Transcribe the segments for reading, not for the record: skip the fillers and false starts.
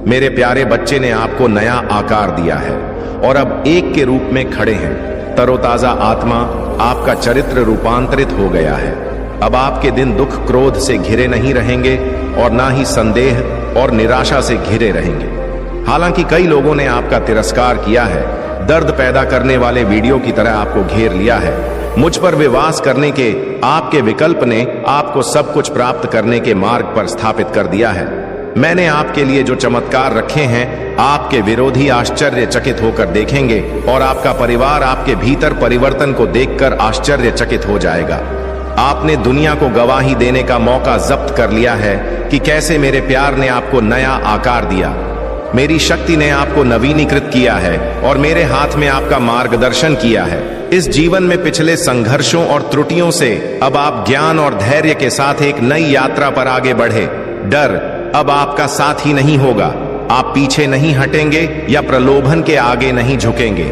मेरे प्यारे बच्चे ने आपको नया आकार दिया है और अब एक के रूप में खड़े हैं। तरोताजा आत्मा, आपका चरित्र रूपांतरित हो गया है। अब आपके दिन दुख क्रोध से घिरे नहीं रहेंगे और ना ही संदेह और निराशा से घिरे रहेंगे। हालांकि कई लोगों ने आपका तिरस्कार किया है, दर्द पैदा करने वाले वीडियो की तरह आपको घेर लिया है। मुझ पर विश्वास करने के आपके विकल्प ने आपको सब कुछ प्राप्त करने के मार्ग पर स्थापित कर दिया है। मैंने आपके लिए जो चमत्कार रखे हैं, आपके विरोधी आश्चर्यचकित होकर देखेंगे और आपका परिवार आपके भीतर परिवर्तन को देखकर आश्चर्यचकित हो जाएगा। आपने दुनिया को गवाही देने का मौका जब्त कर लिया है कि कैसे मेरे प्यार ने आपको नया आकार दिया। मेरी शक्ति ने आपको नवीनीकृत किया है और मेरे हाथ में आपका मार्गदर्शन किया है। इस जीवन में पिछले संघर्षों और त्रुटियों से अब आप ज्ञान और धैर्य के साथ एक नई यात्रा पर आगे बढ़े। डर अब आपका साथी नहीं होगा। आप पीछे नहीं हटेंगे या प्रलोभन के आगे नहीं झुकेंगे।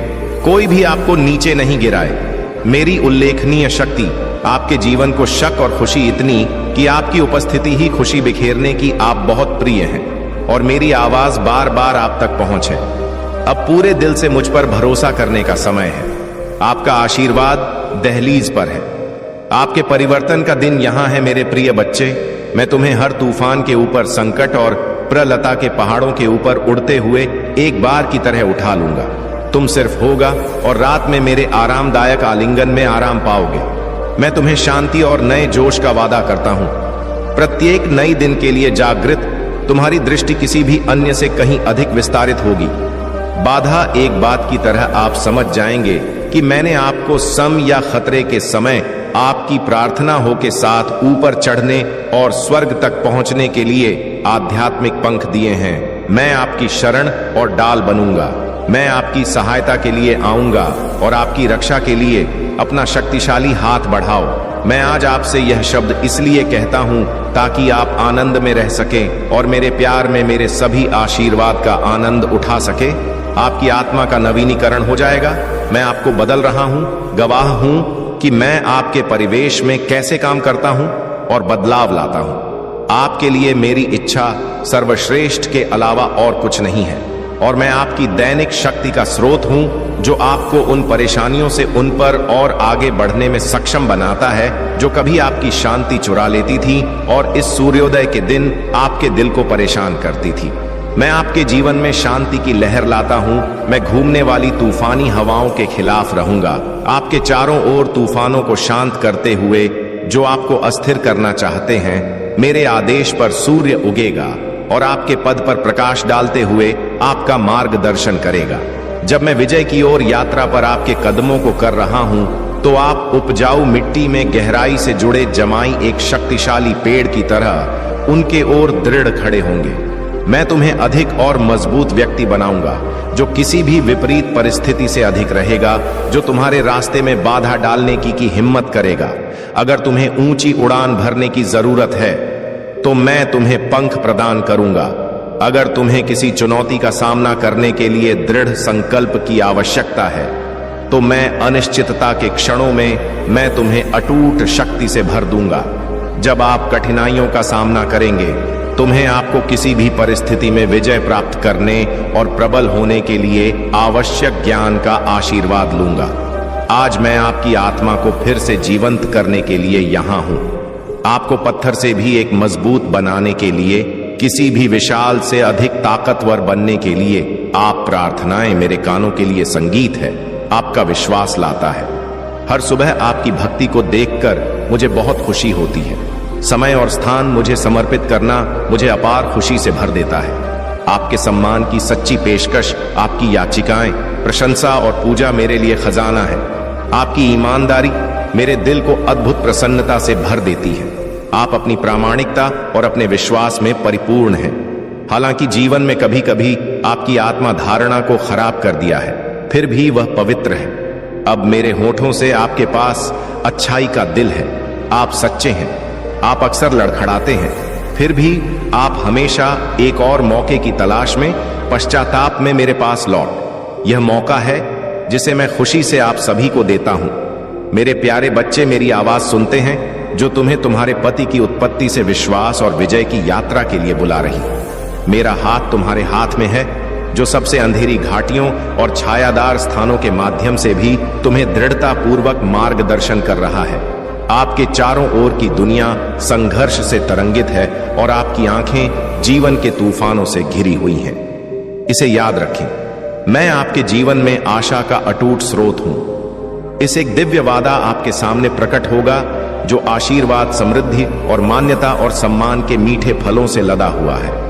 कोई भी आपको नीचे नहीं गिराए। मेरी उल्लेखनीय शक्ति आपके जीवन को शक और खुशी इतनी कि आपकी उपस्थिति ही खुशी बिखेरने की आप बहुत प्रिय हैं और मेरी आवाज बार बार आप तक पहुंचे। अब पूरे दिल से मुझ पर भरोसा करने का समय है। आपका आशीर्वाद दहलीज पर है। आपके परिवर्तन का दिन यहां है मेरे प्रिय बच्चे। मैं तुम्हें हर तूफान के ऊपर, संकट और प्रलता के पहाड़ों के ऊपर उड़ते हुए एक बार की तरह उठा लूंगा। तुम सिर्फ होगा और रात में मेरे आरामदायक आलिंगन में आराम पाओगे। मैं तुम्हें शांति और नए जोश का वादा करता हूं। प्रत्येक नई दिन के लिए जागृत तुम्हारी दृष्टि किसी भी अन्य से कहीं अधिक विस्तारित होगी। बाधा एक बात की तरह आप समझ जाएंगे कि मैंने आपको सम या खतरे के समय आपकी प्रार्थना हो के साथ ऊपर चढ़ने और स्वर्ग तक पहुंचने के लिए आध्यात्मिक पंख दिए हैं। मैं आपकी शरण और डाल बनूंगा। मैं आपकी सहायता के लिए आऊंगा और आपकी रक्षा के लिए अपना शक्तिशाली हाथ बढ़ाओ। मैं आज आपसे यह शब्द इसलिए कहता हूं ताकि आप आनंद में रह सकें और मेरे प्यार में मेरे सभी आशीर्वाद का आनंद उठा सके। आपकी आत्मा का नवीनीकरण हो जाएगा। मैं आपको बदल रहा हूं, गवाह हूं कि मैं आपके परिवेश में कैसे काम करता हूं और बदलाव लाता हूं। आपके लिए मेरी इच्छा सर्वश्रेष्ठ के अलावा और कुछ नहीं है और मैं आपकी दैनिक शक्ति का स्रोत हूं जो आपको उन परेशानियों से उन पर और आगे बढ़ने में सक्षम बनाता है जो कभी आपकी शांति चुरा लेती थी और इस सूर्योदय के दिन आपके दिल को परेशान करती थी। मैं आपके जीवन में शांति की लहर लाता हूं। मैं घूमने वाली तूफानी हवाओं के खिलाफ रहूंगा, आपके चारों ओर तूफानों को शांत करते हुए जो आपको अस्थिर करना चाहते हैं। मेरे आदेश पर सूर्य उगेगा और आपके पद पर प्रकाश डालते हुए आपका मार्गदर्शन करेगा। जब मैं विजय की ओर यात्रा पर आपके कदमों को कर रहा हूं तो आप उपजाऊ मिट्टी में गहराई से जुड़े जमाई एक शक्तिशाली पेड़ की तरह उनके ओर दृढ़ खड़े होंगे। मैं तुम्हें अधिक और मजबूत व्यक्ति बनाऊंगा जो किसी भी विपरीत परिस्थिति से अधिक रहेगा, जो तुम्हारे रास्ते में बाधा डालने की हिम्मत करेगा। अगर तुम्हें ऊंची उड़ान भरने की जरूरत है तो मैं तुम्हें पंख प्रदान करूंगा। अगर तुम्हें किसी चुनौती का सामना करने के लिए दृढ़ संकल्प की आवश्यकता है तो मैं अनिश्चितता के क्षणों में मैं तुम्हें अटूट शक्ति से भर दूंगा। जब आप कठिनाइयों का सामना करेंगे तुम्हें आपको किसी भी परिस्थिति में विजय प्राप्त करने और प्रबल होने के लिए आवश्यक ज्ञान का आशीर्वाद लूंगा। आज मैं आपकी आत्मा को फिर से जीवंत करने के लिए यहां हूं। आपको पत्थर से भी एक मजबूत बनाने के लिए, किसी भी विशाल से अधिक ताकतवर बनने के लिए आप प्रार्थनाएं मेरे कानों के लिए संगीत है, आपका विश्वास लाता है। हर सुबह आपकी भक्ति को देखकर मुझे बहुत खुशी होती है। समय और स्थान मुझे समर्पित करना मुझे अपार खुशी से भर देता है। आपके सम्मान की सच्ची पेशकश, आपकी याचिकाएं, प्रशंसा और पूजा मेरे लिए खजाना है। आपकी ईमानदारी मेरे दिल को अद्भुत प्रसन्नता से भर देती है। आप अपनी प्रामाणिकता और अपने विश्वास में परिपूर्ण हैं। हालांकि जीवन में कभी कभी आपकी आत्मा धारणा को खराब कर दिया है, फिर भी वह पवित्र है। अब मेरे होठों से आपके पास अच्छाई का दिल है। आप सच्चे हैं। आप अक्सर लड़खड़ाते हैं, फिर भी आप हमेशा एक और मौके की तलाश में, पश्चाताप में मेरे पास लौट। यह मौका है जिसे मैं खुशी से आप सभी को देता हूं। मेरे प्यारे बच्चे मेरी आवाज सुनते हैं जो तुम्हें तुम्हारे पति की उत्पत्ति से विश्वास और विजय की यात्रा के लिए बुला रही। मेरा हाथ तुम्हारे हाथ में है, जो सबसे अंधेरी घाटियों और छायादार स्थानों के माध्यम से भी तुम्हें दृढ़ता पूर्वक मार्गदर्शन कर रहा है। आपके चारों ओर की दुनिया संघर्ष से तरंगित है और आपकी आंखें जीवन के तूफानों से घिरी हुई हैं। इसे याद रखें, मैं आपके जीवन में आशा का अटूट स्रोत हूं। इस एक दिव्य वादा आपके सामने प्रकट होगा जो आशीर्वाद, समृद्धि और मान्यता और सम्मान के मीठे फलों से लदा हुआ है।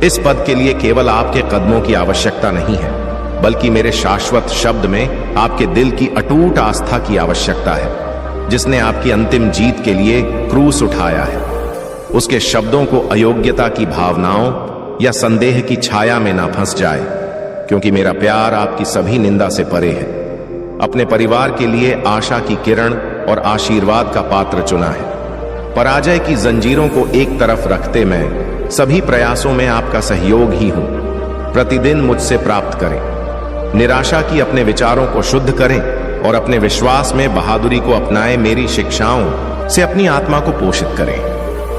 इस पद के लिए केवल आपके कदमों की आवश्यकता नहीं है, बल्कि मेरे शाश्वत शब्द में आपके दिल की अटूट आस्था की आवश्यकता है, जिसने आपकी अंतिम जीत के लिए क्रूस उठाया है। उसके शब्दों को अयोग्यता की भावनाओं या संदेह की छाया में ना फंस जाए, क्योंकि मेरा प्यार आपकी सभी निंदा से परे है। अपने परिवार के लिए आशा की किरण और आशीर्वाद का पात्र चुना है। पराजय की जंजीरों को एक तरफ रखते मैं सभी प्रयासों में आपका सहयोग ही हूं। प्रतिदिन मुझसे प्राप्त करें, निराशा की अपने विचारों को शुद्ध करें और अपने विश्वास में बहादुरी को अपनाएं। मेरी शिक्षाओं से अपनी आत्मा को पोषित करें।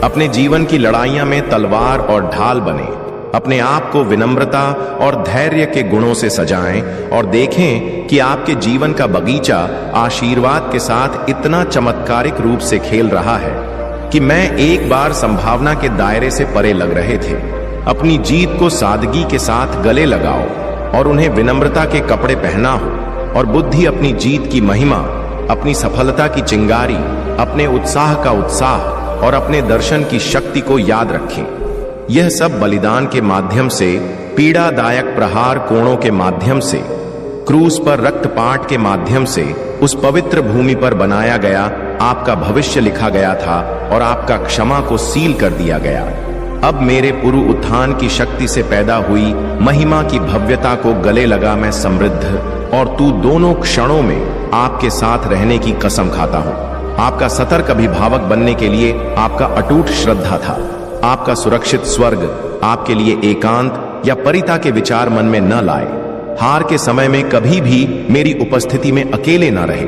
अपने जीवन की लड़ाइयां में तलवार और ढाल बने। अपने आप को विनम्रता और धैर्य के गुणों से सजाएं और देखें कि आपके जीवन का बगीचा आशीर्वाद के साथ इतना चमत्कारिक रूप से खेल रहा है कि मैं एक बार संभावना के दायरे से परे लग रहे थे। अपनी जीत को सादगी के साथ गले लगाओ और उन्हें विनम्रता के कपड़े पहनाओ, और बुद्धि अपनी जीत की महिमा, अपनी सफलता की चिंगारी, अपने उत्साह का उत्साह और अपने दर्शन की शक्ति को याद रखें। यह सब बलिदान के माध्यम से, पीड़ादायक प्रहार कोणों के माध्यम से, क्रूस पर रक्तपात के माध्यम से उस पवित्र भूमि पर बनाया गया आपका भविष्य लिखा गया था और आपका क्षमा को सील कर दिया गया। अब मेरे पूर्व उत्थान की शक्ति से पैदा हुई महिमा की भव्यता को गले लगा मैं समृद्ध और तू दोनों क्षणों में आपके साथ रहने की कसम खाता हूं। आपका सतर्क अभिभावक बनने के लिए आपका अटूट श्रद्धा था। आपका सुरक्षित स्वर्ग आपके लिए एकांत या परिता के विचार मन में न लाए। हार के समय में कभी भी मेरी उपस्थिति में अकेले न रहे।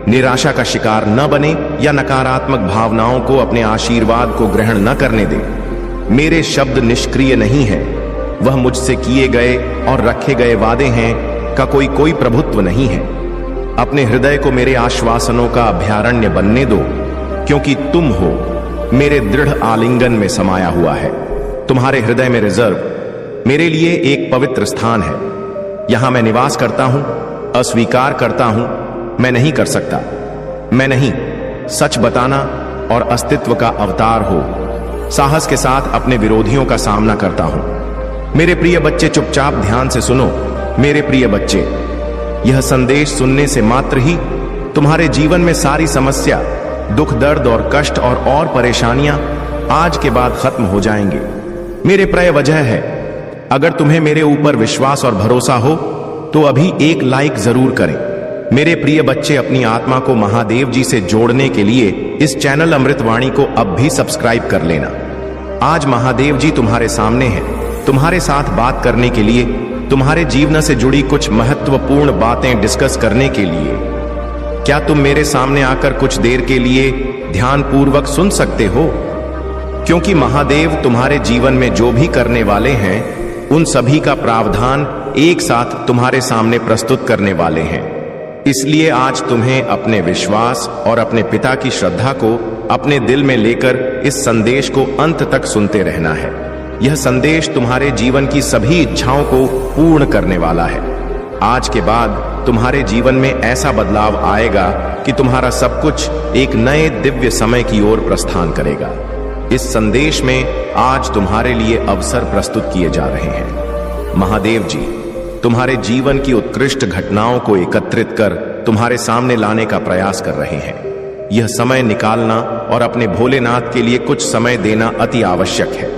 निराशा का शिकार न बने या नकारात्मक भावनाओं को अपने आशीर्वाद को ग्रहण न करने दे। मेरे शब्द निष्क्रिय नहीं है, वह मुझसे किए गए और रखे गए वादे हैं का कोई प्रभुत्व नहीं है। अपने हृदय को मेरे आश्वासनों का अभयारण्य बनने दो, क्योंकि तुम हो मेरे दृढ़ आलिंगन में समाया हुआ है। तुम्हारे हृदय में रिजर्व मेरे लिए एक पवित्र स्थान है। यहां मैं निवास करता हूं, अस्वीकार करता हूं, मैं नहीं कर सकता। मैं नहीं, सच बताना और अस्तित्व का अवतार हो। साहस के साथ अपने विरोधियों का सामना करता हूं। मेरे प्रिय बच्चे, चुपचाप ध्यान से सुनो। मेरे प्रिय बच्चे, यह संदेश सुनने से मात्र ही तुम्हारे जीवन में सारी समस्या, दुख, दर्द और कष्ट और परेशानियां आज के बाद खत्म हो जाएंगे। मेरे प्रिय वजह है, अगर तुम्हें मेरे ऊपर विश्वास और भरोसा हो तो अभी एक लाइक जरूर करें। मेरे प्रिय बच्चे, अपनी आत्मा को महादेव जी से जोड़ने के लिए इस चैनल अमृतवाणी को अब भी सब्सक्राइब कर लेना। आज महादेव जी तुम्हारे सामने हैं, तुम्हारे साथ बात करने के लिए, तुम्हारे जीवन से जुड़ी कुछ महत्वपूर्ण बातें डिस्कस करने के लिए। क्या तुम मेरे सामने आकर कुछ देर के लिए ध्यानपूर्वक सुन सकते हो? क्योंकि महादेव तुम्हारे जीवन में जो भी करने वाले हैं, उन सभी का प्रावधान एक साथ तुम्हारे सामने प्रस्तुत करने वाले हैं। इसलिए आज तुम्हें अपने विश्वास और अपने पिता की श्रद्धा को अपने दिल में लेकर इस संदेश को अंत तक सुनते रहना है। यह संदेश तुम्हारे जीवन की सभी इच्छाओं को पूर्ण करने वाला है। आज के बाद तुम्हारे जीवन में ऐसा बदलाव आएगा कि तुम्हारा सब कुछ एक नए दिव्य समय की ओर प्रस्थान करेगा। इस संदेश में आज तुम्हारे लिए अवसर प्रस्तुत किए जा रहे हैं। महादेव जी तुम्हारे जीवन की उत्कृष्ट घटनाओं को एकत्रित कर तुम्हारे सामने लाने का प्रयास कर रहे हैं। यह समय निकालना और अपने भोलेनाथ के लिए कुछ समय देना अति आवश्यक है।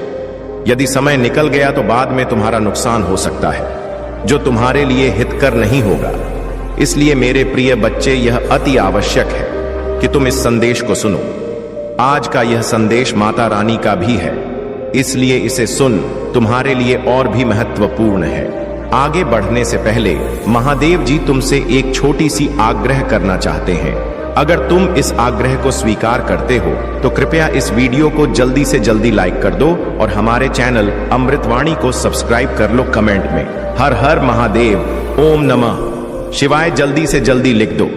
यदि समय निकल गया तो बाद में तुम्हारा नुकसान हो सकता है, जो तुम्हारे लिए हितकर नहीं होगा। इसलिए मेरे प्रिय बच्चे, यह अति आवश्यक है कि तुम इस संदेश को सुनो। आज का यह संदेश माता रानी का भी है, इसलिए इसे सुन तुम्हारे लिए और भी महत्वपूर्ण है। आगे बढ़ने से पहले महादेव जी तुमसे एक छोटी सी आग्रह करना चाहते हैं। अगर तुम इस आग्रह को स्वीकार करते हो तो कृपया इस वीडियो को जल्दी से जल्दी लाइक कर दो और हमारे चैनल अमृतवाणी को सब्सक्राइब कर लो कमेंट में हर हर महादेव, ओम नमः शिवाय जल्दी से जल्दी लिख दो।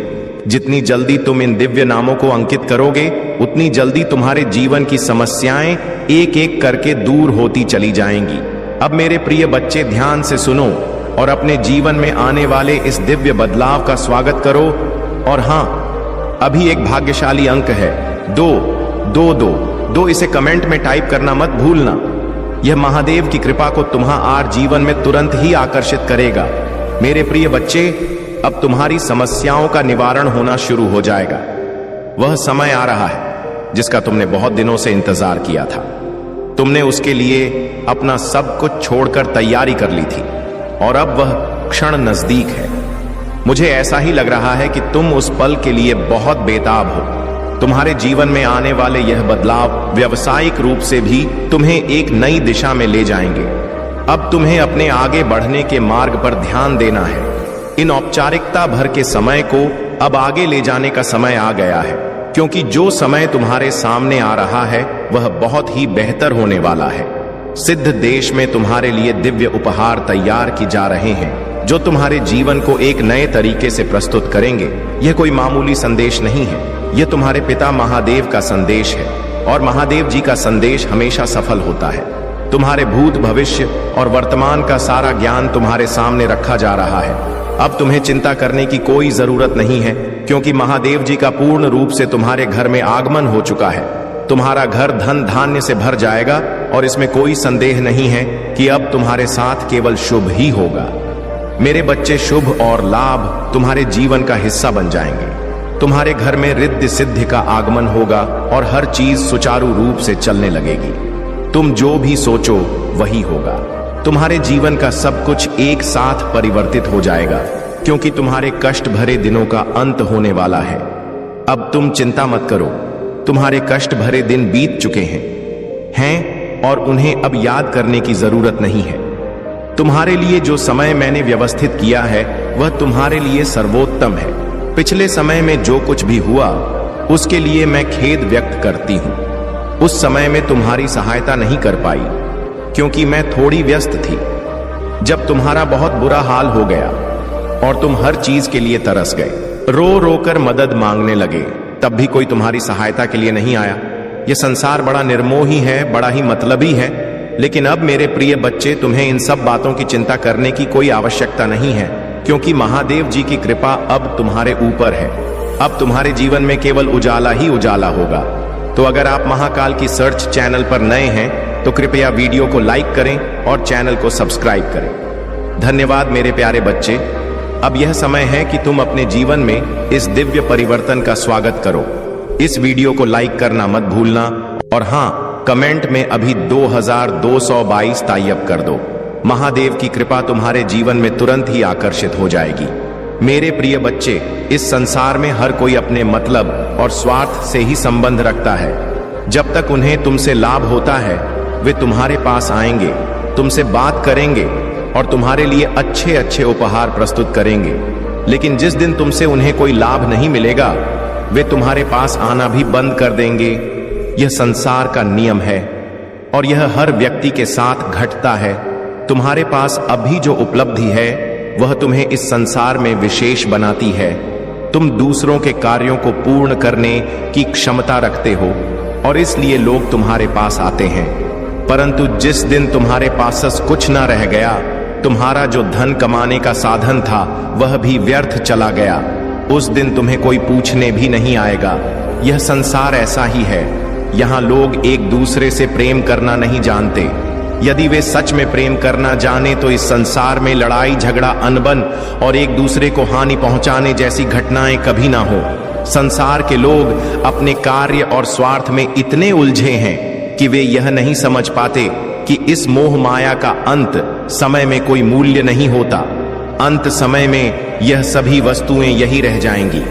जितनी जल्दी तुम इन दिव्य नामों को अंकित करोगे उतनी जल्दी तुम्हारे जीवन की समस्याएं एक एक करके दूर होती चली जाएंगी। अब मेरे प्रिय बच्चे ध्यान से सुनो और अपने जीवन में आने वाले इस दिव्य बदलाव का स्वागत करो। और हां, अभी एक भाग्यशाली अंक है 2 इसे कमेंट में टाइप करना मत भूलना। यह महादेव की कृपा को तुम्हारे जीवन में तुरंत ही आकर्षित करेगा। मेरे प्रिय बच्चे, अब तुम्हारी समस्याओं का निवारण होना शुरू हो जाएगा। वह समय आ रहा है जिसका तुमने बहुत दिनों से इंतजार किया था। तुमने उसके लिए अपना सब कुछ छोड़कर तैयारी कर ली थी और अब वह क्षण नजदीक है। मुझे ऐसा ही लग रहा है कि तुम उस पल के लिए बहुत बेताब हो। तुम्हारे जीवन में आने वाले यह बदलाव व्यावसायिक रूप से भी तुम्हें एक नई दिशा में ले जाएंगे। अब तुम्हें अपने आगे बढ़ने के मार्ग पर ध्यान देना है। इन औपचारिकता भर के समय को अब आगे ले जाने का समय आ गया है, क्योंकि जो समय तुम्हारे सामने आ रहा है वह बहुत ही बेहतर होने वाला है। सिद्ध देश में तुम्हारे लिए दिव्य उपहार तैयार की जा रहे हैं जो तुम्हारे जीवन को एक नए तरीके से प्रस्तुत करेंगे। यह कोई मामूली संदेश नहीं है, यह तुम्हारे पिता महादेव का संदेश है और महादेव जी का संदेश हमेशा सफल होता है। तुम्हारे भूत, भविष्य और वर्तमान का सारा ज्ञान तुम्हारे सामने रखा जा रहा है। अब तुम्हें चिंता करने की कोई जरूरत नहीं है, क्योंकि महादेव जी का पूर्ण रूप से तुम्हारे घर में आगमन हो चुका है। तुम्हारा घर धन धान्य से भर जाएगा और इसमें कोई संदेह नहीं है कि अब तुम्हारे साथ केवल शुभ ही होगा। मेरे बच्चे, शुभ और लाभ तुम्हारे जीवन का हिस्सा बन जाएंगे। तुम्हारे घर में रिद्धि सिद्धि का आगमन होगा और हर चीज सुचारू रूप से चलने लगेगी। तुम जो भी सोचो वही होगा। तुम्हारे जीवन का सब कुछ एक साथ परिवर्तित हो जाएगा, क्योंकि तुम्हारे कष्ट भरे दिनों का अंत होने वाला है। अब तुम चिंता मत करो, तुम्हारे कष्ट भरे दिन बीत चुके हैं और उन्हें अब याद करने की जरूरत नहीं है। तुम्हारे लिए जो समय मैंने व्यवस्थित किया है वह तुम्हारे लिए सर्वोत्तम है। पिछले समय में जो कुछ भी हुआ उसके लिए मैं खेद व्यक्त करती हूं। उस समय में तुम्हारी सहायता नहीं कर पाई क्योंकि मैं थोड़ी व्यस्त थी। जब तुम्हारा बहुत बुरा हाल हो गया और तुम हर चीज के लिए तरस गए, रो रो कर मदद मांगने लगे, तब भी कोई तुम्हारी सहायता के लिए नहीं आया। यह संसार बड़ा निर्मोही है, बड़ा ही मतलबी है। लेकिन अब मेरे प्रिय बच्चे, तुम्हें इन सब बातों की चिंता करने की कोई आवश्यकता नहीं है, क्योंकि महादेव जी की कृपा अब तुम्हारे ऊपर है। अब तुम्हारे जीवन में केवल उजाला ही उजाला होगा। तो अगर आप महाकाल की सर्च चैनल पर नए हैं तो कृपया वीडियो को लाइक करें और चैनल को सब्सक्राइब करें। धन्यवाद मेरे प्यारे बच्चे। अब यह समय है कि तुम अपने जीवन में इस दिव्य परिवर्तन का स्वागत करो। इस वीडियो को लाइक करना मत भूलना और हां, कमेंट में अभी 2222 टाइप कर दो। महादेव की कृपा तुम्हारे जीवन में तुरंत ही आकर्षित हो जाएगी। मेरे प्रिय बच्चे, इस संसार में हर कोई अपने मतलब और स्वार्थ से ही संबंध रखता है। जब तक उन्हें तुमसे लाभ होता है वे तुम्हारे पास आएंगे, तुमसे बात करेंगे और तुम्हारे लिए अच्छे अच्छे उपहार प्रस्तुत करेंगे। लेकिन जिस दिन तुमसे उन्हें कोई लाभ नहीं मिलेगा वे तुम्हारे पास आना भी बंद कर देंगे। यह संसार का नियम है और यह हर व्यक्ति के साथ घटता है। तुम्हारे पास अभी जो उपलब्धि है वह तुम्हें इस संसार में विशेष बनाती है। तुम दूसरों के कार्यों को पूर्ण करने की क्षमता रखते हो और इसलिए लोग तुम्हारे पास आते हैं। परंतु जिस दिन तुम्हारे पास कुछ ना रह गया, तुम्हारा जो धन कमाने का साधन था वह भी व्यर्थ चला गया, उस दिन तुम्हें कोई पूछने भी नहीं आएगा। यह संसार ऐसा ही है। यहाँ लोग एक दूसरे से प्रेम करना नहीं जानते। यदि वे सच में प्रेम करना जाने तो इस संसार में लड़ाई, झगड़ा, अनबन और एक दूसरे को हानि पहुंचाने जैसी घटनाएं कभी ना हो। संसार के लोग अपने कार्य और स्वार्थ में इतने उलझे हैं कि वे यह नहीं समझ पाते कि इस मोह माया का अंत समय में कोई मूल्य नहीं होता। अंत समय में यह सभी वस्तुएं यही रह जाएंगी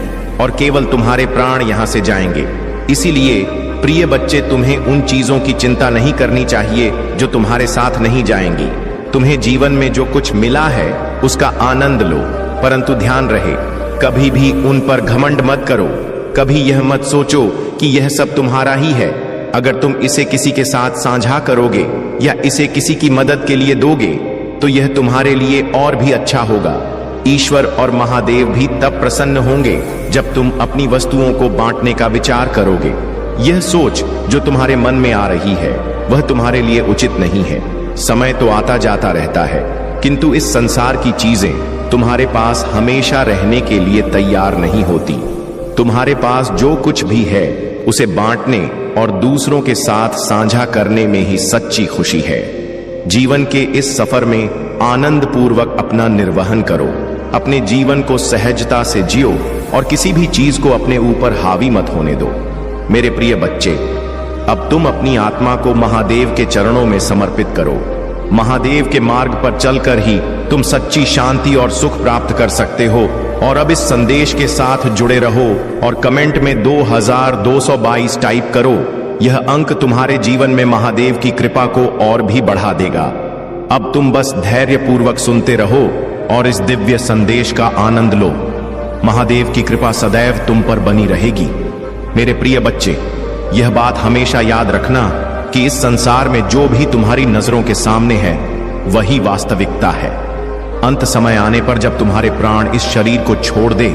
और केवल तुम्हारे प्राण यहां से जाएंगे। इसीलिए प्रिय बच्चे, तुम्हें उन चीजों की चिंता नहीं करनी चाहिए जो तुम्हारे साथ नहीं जाएंगी। तुम्हें जीवन में जो कुछ मिला है उसका आनंद लो, परंतु ध्यान रहे कभी भी उन पर घमंड मत करो। कभी यह मत सोचो कि यह सब तुम्हारा ही है। अगर तुम इसे किसी के साथ साझा करोगे या इसे किसी की मदद के लिए दोगे तो यह तुम्हारे लिए और भी अच्छा होगा। ईश्वर और महादेव भी तब प्रसन्न होंगे जब तुम अपनी वस्तुओं को बांटने का विचार करोगे। यह सोच जो तुम्हारे मन में आ रही है वह तुम्हारे लिए उचित नहीं है। समय तो आता जाता रहता है, किंतु इस संसार की चीजें तुम्हारे पास हमेशा रहने के लिए तैयार नहीं होती। तुम्हारे पास जो कुछ भी है उसे बांटने और दूसरों के साथ साझा करने में ही सच्ची खुशी है। जीवन के इस सफर में आनंद पूर्वक अपना निर्वहन करो। अपने जीवन को सहजता से जियो और किसी भी चीज को अपने ऊपर हावी मत होने दो। मेरे प्रिय बच्चे, अब तुम अपनी आत्मा को महादेव के चरणों में समर्पित करो। महादेव के मार्ग पर चलकर ही तुम सच्ची शांति और सुख प्राप्त कर सकते हो। और अब इस संदेश के साथ जुड़े रहो और कमेंट में 2222 टाइप करो। यह अंक तुम्हारे जीवन में महादेव की कृपा को और भी बढ़ा देगा। अब तुम बस धैर्य पूर्वक सुनते रहो और इस दिव्य संदेश का आनंद लो। महादेव की कृपा सदैव तुम पर बनी रहेगी। मेरे प्रिय बच्चे, यह बात हमेशा याद रखना कि इस संसार में जो भी तुम्हारी नजरों के सामने है वही वास्तविकता है। अंत समय आने पर जब तुम्हारे प्राण इस शरीर को छोड़ दे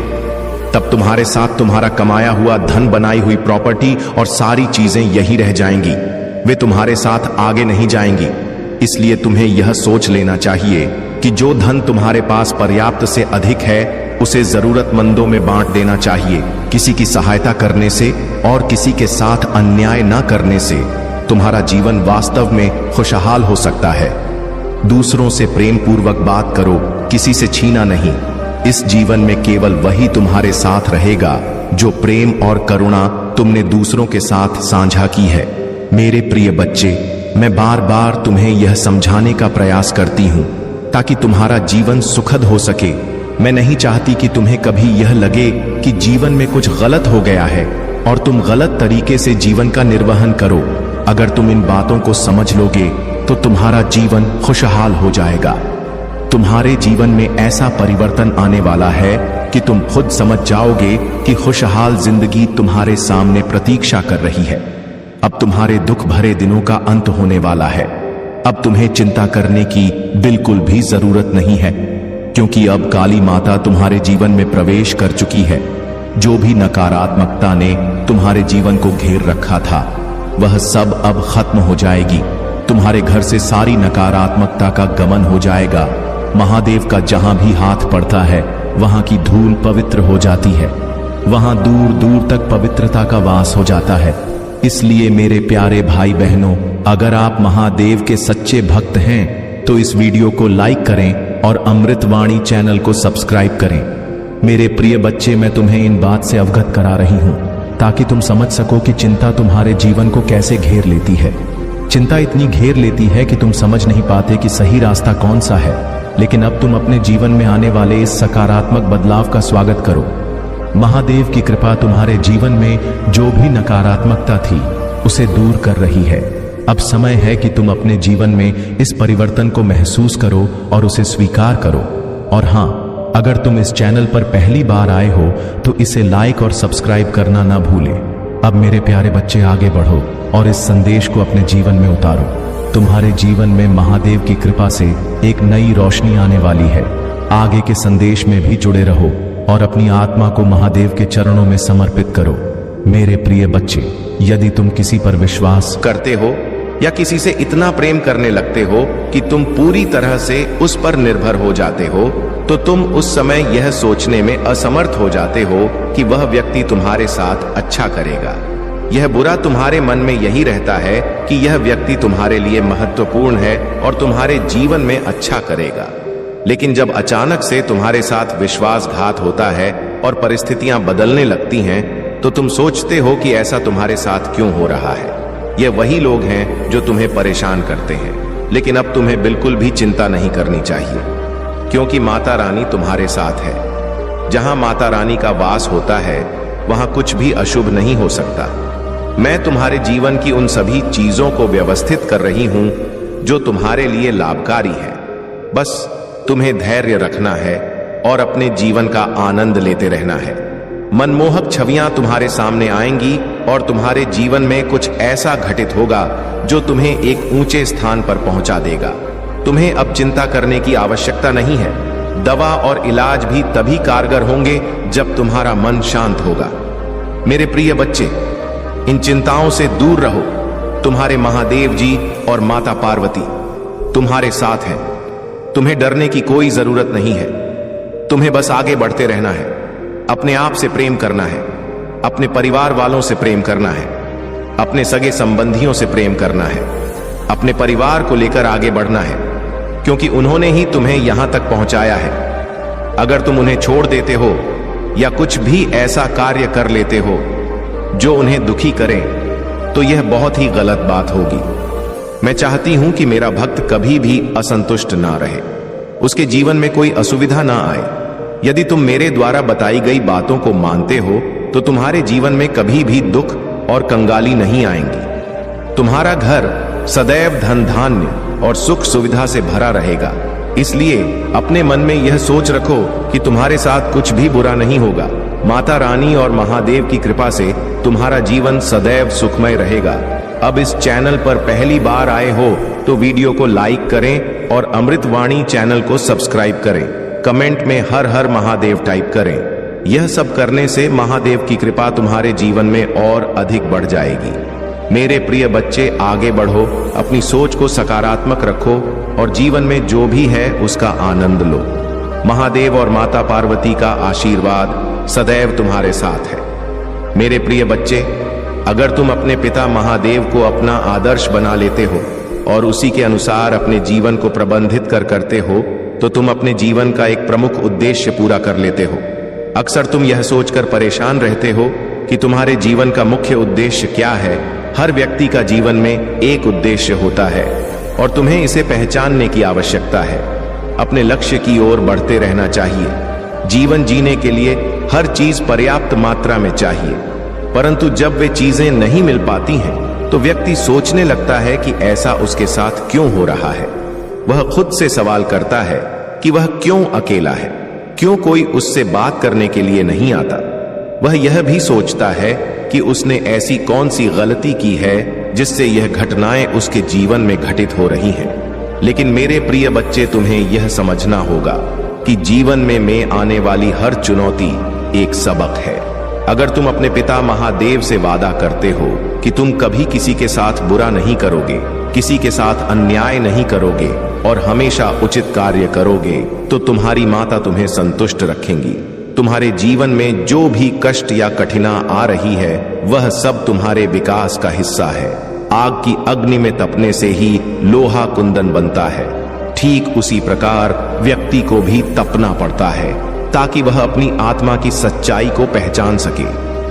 तब तुम्हारे साथ तुम्हारा कमाया हुआ धन, बनाई हुई प्रॉपर्टी और सारी चीजें यही रह जाएंगी। वे तुम्हारे साथ आगे नहीं जाएंगी। इसलिए तुम्हें यह सोच लेना चाहिए कि जो धन तुम्हारे पास पर्याप्त से अधिक है उसे जरूरतमंदों में बांट देना चाहिए। किसी की सहायता करने से और किसी के साथ अन्याय न करने से तुम्हारा जीवन वास्तव में खुशहाल हो सकता है। दूसरों से प्रेम पूर्वक बात करो, किसी से छीना नहीं। इस जीवन में केवल वही तुम्हारे साथ रहेगा जो प्रेम और करुणा तुमने दूसरों के साथ साझा की है। मेरे प्रिय बच्चे, मैं बार बार तुम्हें यह समझाने का प्रयास करती हूँ ताकि तुम्हारा जीवन सुखद हो सके। मैं नहीं चाहती कि तुम्हें कभी यह लगे कि जीवन में कुछ गलत हो गया है और तुम गलत तरीके से जीवन का निर्वहन करो। अगर तुम इन बातों को समझ लोगे तो तुम्हारा जीवन खुशहाल हो जाएगा। तुम्हारे जीवन में ऐसा परिवर्तन आने वाला है कि तुम खुद समझ जाओगे कि खुशहाल जिंदगी तुम्हारे सामने प्रतीक्षा कर रही है। अब तुम्हारे दुख भरे दिनों का अंत होने वाला है। अब तुम्हें चिंता करने की बिल्कुल भी जरूरत नहीं है, क्योंकि अब काली माता तुम्हारे जीवन में प्रवेश कर चुकी है। जो भी नकारात्मकता ने तुम्हारे जीवन को घेर रखा था वह सब अब खत्म हो जाएगी। तुम्हारे घर से सारी नकारात्मकता का गमन हो जाएगा। महादेव का जहां भी हाथ पड़ता है वहां की धूल पवित्र हो जाती है। वहां दूर दूर तक पवित्रता का वास हो जाता है। इसलिए मेरे प्यारे भाई बहनों, अगर आप महादेव के सच्चे भक्त हैं तो इस वीडियो को लाइक करें और अमृतवाणी चैनल को सब्सक्राइब करें। मेरे प्रिय बच्चे, मैं तुम्हें इन बात से अवगत करा रही हूं ताकि तुम समझ सको कि चिंता तुम्हारे जीवन को कैसे घेर लेती है। चिंता इतनी घेर लेती है कि तुम समझ नहीं पाते कि सही रास्ता कौन सा है। लेकिन अब तुम अपने जीवन में आने वाले इस सकारात्मक बदलाव का स्वागत करो। महादेव की कृपा तुम्हारे जीवन में जो भी नकारात्मकता थी उसे दूर कर रही है। अब समय है कि तुम अपने जीवन में इस परिवर्तन को महसूस करो और उसे स्वीकार करो। और हां, अगर तुम इस चैनल पर पहली बार आए हो तो इसे लाइक और सब्सक्राइब करना ना भूलें। अब मेरे प्यारे बच्चे, आगे बढ़ो और इस संदेश को अपने जीवन में उतारो। तुम्हारे जीवन में महादेव की कृपा से एक नई रोशनी आने वाली है। आगे के संदेश में भी जुड़े रहो और अपनी आत्मा को महादेव के चरणों में समर्पित करो। मेरे प्रिय बच्चे, यदि तुम किसी पर विश्वास करते हो या किसी से इतना प्रेम करने लगते हो कि तुम पूरी तरह से उस पर निर्भर हो जाते हो, तो तुम उस समय यह सोचने में असमर्थ हो जाते हो कि वह व्यक्ति तुम्हारे साथ अच्छा करेगा। यह बुरा तुम्हारे मन में यही रहता है कि यह व्यक्ति तुम्हारे लिए महत्वपूर्ण है और तुम्हारे जीवन में अच्छा करेगा। लेकिन जब अचानक से तुम्हारे साथ विश्वासघात होता है और परिस्थितियां बदलने लगती हैं, तो तुम सोचते हो कि ऐसा तुम्हारे साथ क्यों हो रहा है। ये वही लोग हैं जो तुम्हें परेशान करते हैं। लेकिन अब तुम्हें बिल्कुल भी चिंता नहीं करनी चाहिए, क्योंकि माता रानी तुम्हारे साथ है। जहां माता रानी का वास होता है वहां कुछ भी अशुभ नहीं हो सकता। मैं तुम्हारे जीवन की उन सभी चीजों को व्यवस्थित कर रही हूं जो तुम्हारे लिए लाभकारी है। बस तुम्हें धैर्य रखना है और अपने जीवन का आनंद लेते रहना है। मनमोहक छवियां तुम्हारे सामने आएंगी और तुम्हारे जीवन में कुछ ऐसा घटित होगा जो तुम्हें एक ऊंचे स्थान पर पहुंचा देगा। तुम्हें अब चिंता करने की आवश्यकता नहीं है। दवा और इलाज भी तभी कारगर होंगे जब तुम्हारा मन शांत होगा। मेरे प्रिय बच्चे, इन चिंताओं से दूर रहो। तुम्हारे महादेव जी और माता पार्वती तुम्हारे साथ हैं। तुम्हें डरने की कोई जरूरत नहीं है। तुम्हें बस आगे बढ़ते रहना है। अपने आप से प्रेम करना है, अपने परिवार वालों से प्रेम करना है, अपने सगे संबंधियों से प्रेम करना है, अपने परिवार को लेकर आगे बढ़ना है, क्योंकि उन्होंने ही तुम्हें यहां तक पहुंचाया है। अगर तुम उन्हें छोड़ देते हो या कुछ भी ऐसा कार्य कर लेते हो जो उन्हें दुखी करे, तो यह बहुत ही गलत बात होगी। मैं चाहती हूं कि मेरा भक्त कभी भी असंतुष्ट ना रहे, उसके जीवन में कोई असुविधा ना आए। यदि तुम मेरे द्वारा बताई गई बातों को मानते हो तो तुम्हारे जीवन में कभी भी दुख और कंगाली नहीं आएंगी। तुम्हारा घर सदैव धन धान्य और सुख सुविधा से भरा रहेगा। इसलिए अपने मन में यह सोच रखो कि तुम्हारे साथ कुछ भी बुरा नहीं होगा। माता रानी और महादेव की कृपा से तुम्हारा जीवन सदैव सुखमय रहेगा। अब इस चैनल पर पहली बार आए हो तो वीडियो को लाइक करें और अमृतवाणी चैनल को सब्सक्राइब करें। कमेंट में हर हर महादेव टाइप करें। यह सब करने से महादेव की कृपा तुम्हारे जीवन में और अधिक बढ़ जाएगी। मेरे प्रिय बच्चे, आगे बढ़ो, अपनी सोच को सकारात्मक रखो और जीवन में जो भी है उसका आनंद लो। महादेव और माता पार्वती का आशीर्वाद सदैव तुम्हारे साथ है। मेरे प्रिय बच्चे, अगर तुम अपने पिता महादेव को अपना आदर्श बना लेते हो और उसी के अनुसार अपने जीवन को प्रबंधित करते हो तो तुम अपने जीवन का एक प्रमुख उद्देश्य पूरा कर लेते हो। अक्सर तुम यह सोचकर परेशान रहते हो कि तुम्हारे जीवन का मुख्य उद्देश्य क्या है। हर व्यक्ति का जीवन में एक उद्देश्य होता है और तुम्हें इसे पहचानने की आवश्यकता है। अपने लक्ष्य की ओर बढ़ते रहना चाहिए। जीवन जीने के लिए हर चीज पर्याप्त मात्रा में चाहिए, परंतु जब वे चीजें नहीं मिल पाती हैं तो व्यक्ति सोचने लगता है कि ऐसा उसके साथ क्यों हो रहा है। वह खुद से सवाल करता है कि वह क्यों अकेला है, क्यों कोई उससे बात करने के लिए नहीं आता। वह यह भी सोचता है कि उसने ऐसी कौन सी गलती की है जिससे यह घटनाएं उसके जीवन में घटित हो रही हैं। लेकिन मेरे प्रिय बच्चे, तुम्हें यह समझना होगा कि जीवन में आने वाली हर चुनौती एक सबक है। अगर तुम अपने पिता महादेव से वादा करते हो कि तुम कभी किसी के साथ बुरा नहीं करोगे, किसी के साथ अन्याय नहीं करोगे और हमेशा उचित कार्य करोगे, तो तुम्हारी माता तुम्हें संतुष्ट रखेंगी। तुम्हारे जीवन में जो भी कष्ट या कठिना आ रही है वह सब तुम्हारे विकास का हिस्सा है। आग की अग्नि में तपने से ही लोहा कुंदन बनता है। ठीक उसी प्रकार व्यक्ति को भी तपना पड़ता है ताकि वह अपनी आत्मा की सच्चाई को पहचान सके।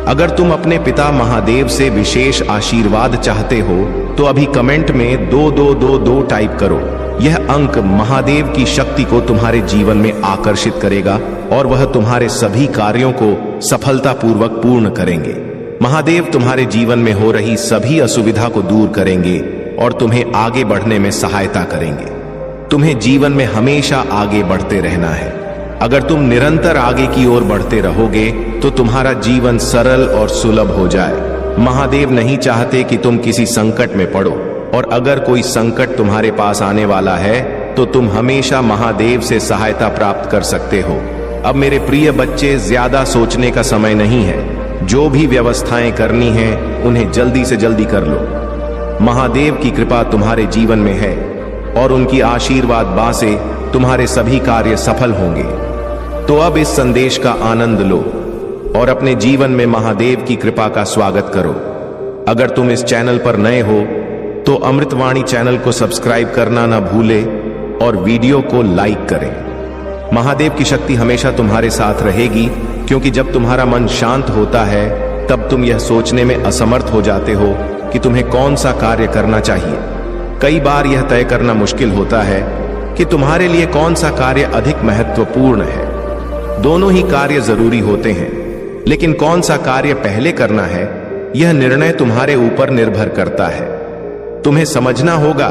अगर तुम अपने पिता महादेव से विशेष आशीर्वाद चाहते हो तो अभी कमेंट में 2222 टाइप करो। यह अंक महादेव की शक्ति को तुम्हारे जीवन में आकर्षित करेगा और वह तुम्हारे सभी कार्यों को सफलतापूर्वक पूर्ण करेंगे। महादेव तुम्हारे जीवन में हो रही सभी असुविधा को दूर करेंगे और तुम्हें आगे बढ़ने में सहायता करेंगे। तुम्हें जीवन में हमेशा आगे बढ़ते रहना है। अगर तुम निरंतर आगे की ओर बढ़ते रहोगे तो तुम्हारा जीवन सरल और सुलभ हो जाए। महादेव नहीं चाहते कि तुम किसी संकट में पड़ो, और अगर कोई संकट तुम्हारे पास आने वाला है तो तुम हमेशा महादेव से सहायता प्राप्त कर सकते हो। अब मेरे प्रिय बच्चे, ज्यादा सोचने का समय नहीं है। जो भी व्यवस्थाएं करनी हैं उन्हें जल्दी से जल्दी कर लो। महादेव की कृपा तुम्हारे जीवन में है और उनकी आशीर्वाद बा से तुम्हारे सभी कार्य सफल होंगे। तो अब इस संदेश का आनंद लो और अपने जीवन में महादेव की कृपा का स्वागत करो। अगर तुम इस चैनल पर नए हो तो अमृतवाणी चैनल को सब्सक्राइब करना ना भूले और वीडियो को लाइक करें। महादेव की शक्ति हमेशा तुम्हारे साथ रहेगी, क्योंकि जब तुम्हारा मन शांत होता है तब तुम यह सोचने में असमर्थ हो जाते हो कि तुम्हें कौन सा कार्य करना चाहिए। कई बार यह तय करना मुश्किल होता है कि तुम्हारे लिए कौन सा कार्य अधिक महत्वपूर्ण है। दोनों ही कार्य जरूरी होते हैं, लेकिन कौन सा कार्य पहले करना है यह निर्णय तुम्हारे ऊपर निर्भर करता है। तुम्हें समझना होगा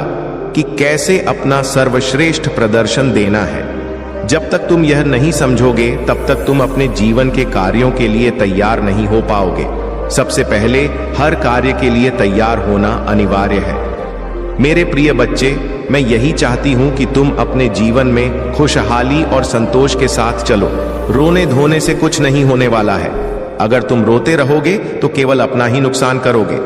कि कैसे अपना सर्वश्रेष्ठ प्रदर्शन देना है। जब तक तुम यह नहीं समझोगे तब तक तुम अपने जीवन के कार्यों के लिए तैयार नहीं हो पाओगे। सबसे पहले हर कार्य के लिए तैयार होना अनिवार्य है। मेरे प्रिय बच्चे, मैं यही चाहती हूं कि तुम अपने जीवन में खुशहाली और संतोष के साथ चलो। रोने धोने से कुछ नहीं होने वाला है। अगर तुम रोते रहोगे तो केवल अपना ही नुकसान करोगे।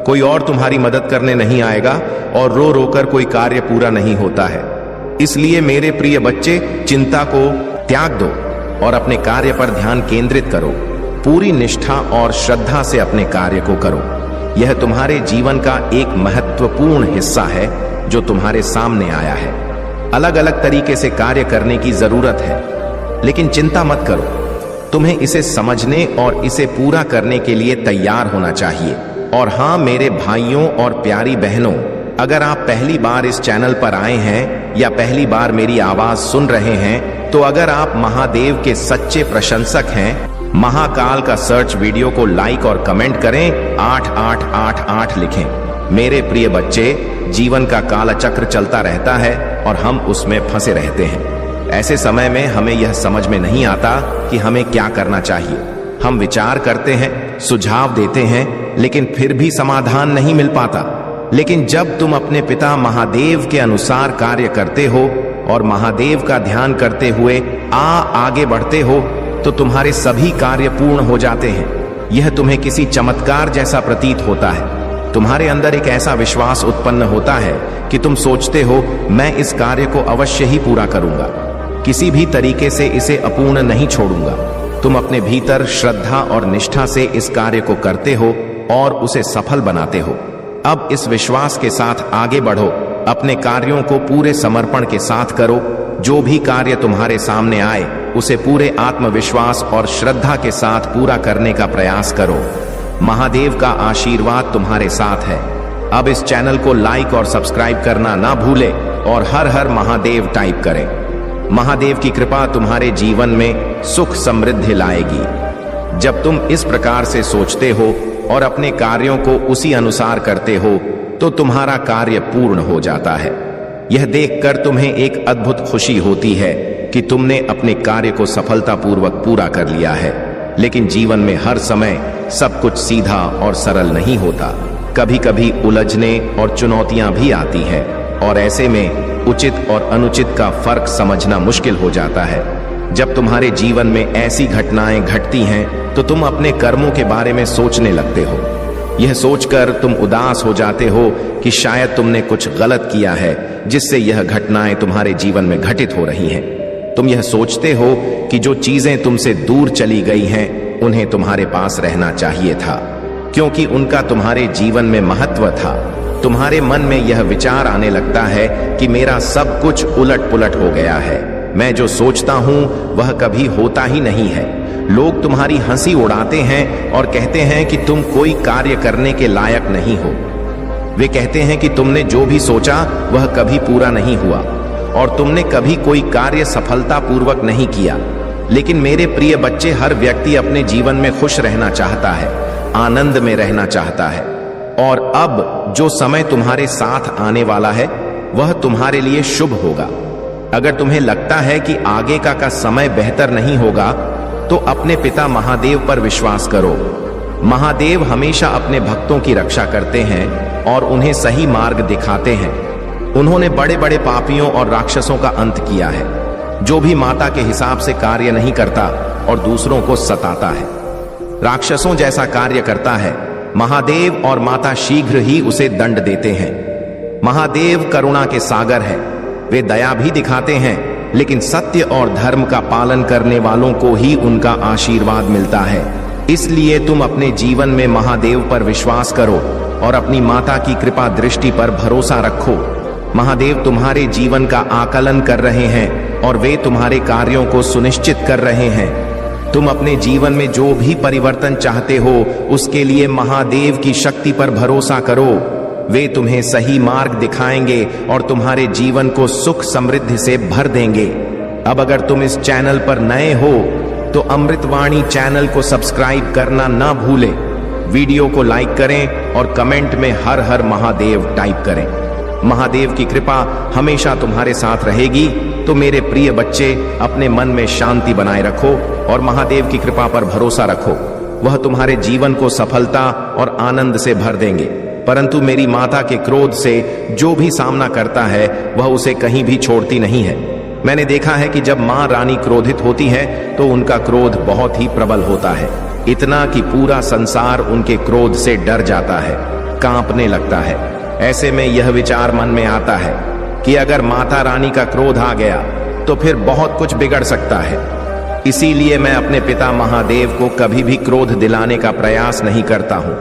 कोई और तुम्हारी मदद करने नहीं आएगा और रो रोकर कोई कार्य पूरा नहीं होता है। इसलिए मेरे प्रिय बच्चे, चिंता को त्याग दो और अपने कार्य पर ध्यान केंद्रित करो। पूरी निष्ठा और श्रद्धा से अपने कार्य को करो। यह तुम्हारे जीवन का एक महत्वपूर्ण हिस्सा है जो तुम्हारे सामने आया है। अलग अलग तरीके से कार्य करने की जरूरत है, लेकिन चिंता मत करो। तुम्हें इसे समझने और इसे पूरा करने के लिए तैयार होना चाहिए। और हाँ मेरे भाइयों और प्यारी बहनों, अगर आप पहली बार इस चैनल पर आए हैं या पहली बार मेरी आवाज सुन रहे हैं, तो अगर आप महादेव के सच्चे प्रशंसक हैं, महाकाल का सर्च वीडियो को लाइक और कमेंट करें, 8888 लिखें। मेरे प्रिय बच्चे, जीवन का काला चक्र चलता रहता है और हम उसमें फंसे रहते हैं। ऐसे समय में हमें यह समझ में नहीं आता कि हमें क्या करना चाहिए। हम विचार करते हैं, सुझाव देते हैं, लेकिन फिर भी समाधान नहीं मिल पाता। लेकिन जब तुम अपने पिता महादेव के अनुसार कार्य करते हो और महादेव का ध्यान करते हुए आगे बढ़ते हो, तो तुम्हारे सभी कार्य पूर्ण हो जाते हैं। यह तुम्हें किसी चमत्कार जैसा प्रतीत होता है। तुम्हारे अंदर एक ऐसा विश्वास उत्पन्न होता है कि तुम सोचते हो, मैं इस कार्य को अवश्य ही पूरा करूंगा, किसी भी तरीके से इसे अपूर्ण नहीं छोड़ूंगा। तुम अपने भीतर श्रद्धा और निष्ठा से इस कार्य को करते हो और उसे सफल बनाते हो। अब इस विश्वास के साथ आगे बढ़ो। अपने कार्यों को पूरे समर्पण के साथ करो। जो भी कार्य तुम्हारे सामने आए, उसे पूरे आत्मविश्वास और श्रद्धा के साथ पूरा करने का प्रयास करो। महादेव का आशीर्वाद तुम्हारे साथ है। अब इस चैनल को लाइक और सब्सक्राइब करना ना भूलें और हर हर महादेव टाइप करें। महादेव की कृपा तुम्हारे जीवन में सुख समृद्धि लाएगी। जब तुम इस प्रकार से सोचते हो और अपने कार्यों को उसी अनुसार करते हो, तो तुम्हारा कार्य पूर्ण हो जाता है। यह देखकर तुम्हें एक अद्भुत खुशी होती है कि तुमने अपने कार्य को सफलतापूर्वक पूरा कर लिया है। लेकिन जीवन में हर समय सब कुछ सीधा और सरल नहीं होता। कभी कभी उलझने और चुनौतियां भी आती हैं, और ऐसे में उचित और अनुचित का फर्क समझना मुश्किल हो जाता है। जब तुम्हारे जीवन में ऐसी घटनाएं घटती हैं, तो तुम अपने कर्मों के बारे में सोचने लगते हो। यह सोचकर तुम उदास हो जाते हो कि शायद तुमने कुछ गलत किया है, जिससे यह घटनाएं तुम्हारे जीवन में घटित हो रही हैं। तुम यह सोचते हो कि जो चीजें तुमसे दूर चली गई हैं, उन्हें तुम्हारे पास रहना चाहिए था, क्योंकि उनका तुम्हारे जीवन में महत्व था। तुम्हारे मन में यह विचार आने लगता है कि मेरा सब कुछ उलट पुलट हो गया है। मैं जो सोचता हूं वह कभी होता ही नहीं है। लोग तुम्हारी हंसी उड़ाते हैं और कहते हैं कि तुम कोई कार्य करने के लायक नहीं हो। वे कहते हैं कि तुमने जो भी सोचा वह कभी पूरा नहीं हुआ और तुमने कभी कोई कार्य सफलतापूर्वक नहीं किया। लेकिन मेरे प्रिय बच्चे, हर व्यक्ति अपने जीवन में खुश रहना चाहता है, आनंद में रहना चाहता है। और अब जो समय तुम्हारे साथ आने वाला है, वह तुम्हारे लिए शुभ होगा। अगर तुम्हें लगता है कि आगे का समय बेहतर नहीं होगा, तो अपने पिता महादेव पर विश्वास करो। महादेव हमेशा अपने भक्तों की रक्षा करते हैं और उन्हें सही मार्ग दिखाते हैं। उन्होंने बड़े बड़े पापियों और राक्षसों का अंत किया है। जो भी माता के हिसाब से कार्य नहीं करता और दूसरों को सताता है, राक्षसों जैसा कार्य करता है, महादेव और माता शीघ्र ही उसे दंड देते हैं। महादेव करुणा के सागर हैं। वे दया भी दिखाते हैं, लेकिन सत्य और धर्म का पालन करने वालों को ही उनका आशीर्वाद मिलता है। इसलिए तुम अपने जीवन में महादेव पर विश्वास करो और अपनी माता की कृपा दृष्टि पर भरोसा रखो। महादेव तुम्हारे जीवन का आकलन कर रहे हैं और वे तुम्हारे कार्यों को सुनिश्चित कर रहे हैं। तुम अपने जीवन में जो भी परिवर्तन चाहते हो, उसके लिए महादेव की शक्ति पर भरोसा करो। वे तुम्हें सही मार्ग दिखाएंगे और तुम्हारे जीवन को सुख समृद्धि से भर देंगे। अब अगर तुम इस चैनल पर नए हो, तो अमृतवाणी चैनल को सब्सक्राइब करना ना भूलें। वीडियो को लाइक करें और कमेंट में हर हर महादेव टाइप करें। महादेव की कृपा हमेशा तुम्हारे साथ रहेगी। तो मेरे प्रिय बच्चे, अपने मन में शांति बनाए रखो और महादेव की कृपा पर भरोसा रखो। वह तुम्हारे जीवन को सफलता और आनंद से भर देंगे। परंतु मेरी माता के क्रोध से जो भी सामना करता है वह उसे कहीं भी छोड़ती नहीं है। मैंने देखा है कि जब माँ रानी क्रोधित होती है तो उनका क्रोध बहुत ही प्रबल होता है, इतना कि पूरा संसार उनके क्रोध से डर जाता है, कांपने लगता है। ऐसे में यह विचार मन में आता है कि अगर माता रानी का क्रोध आ गया तो फिर बहुत कुछ बिगड़ सकता है। इसीलिए मैं अपने पिता महादेव को कभी भी क्रोध दिलाने का प्रयास नहीं करता हूं।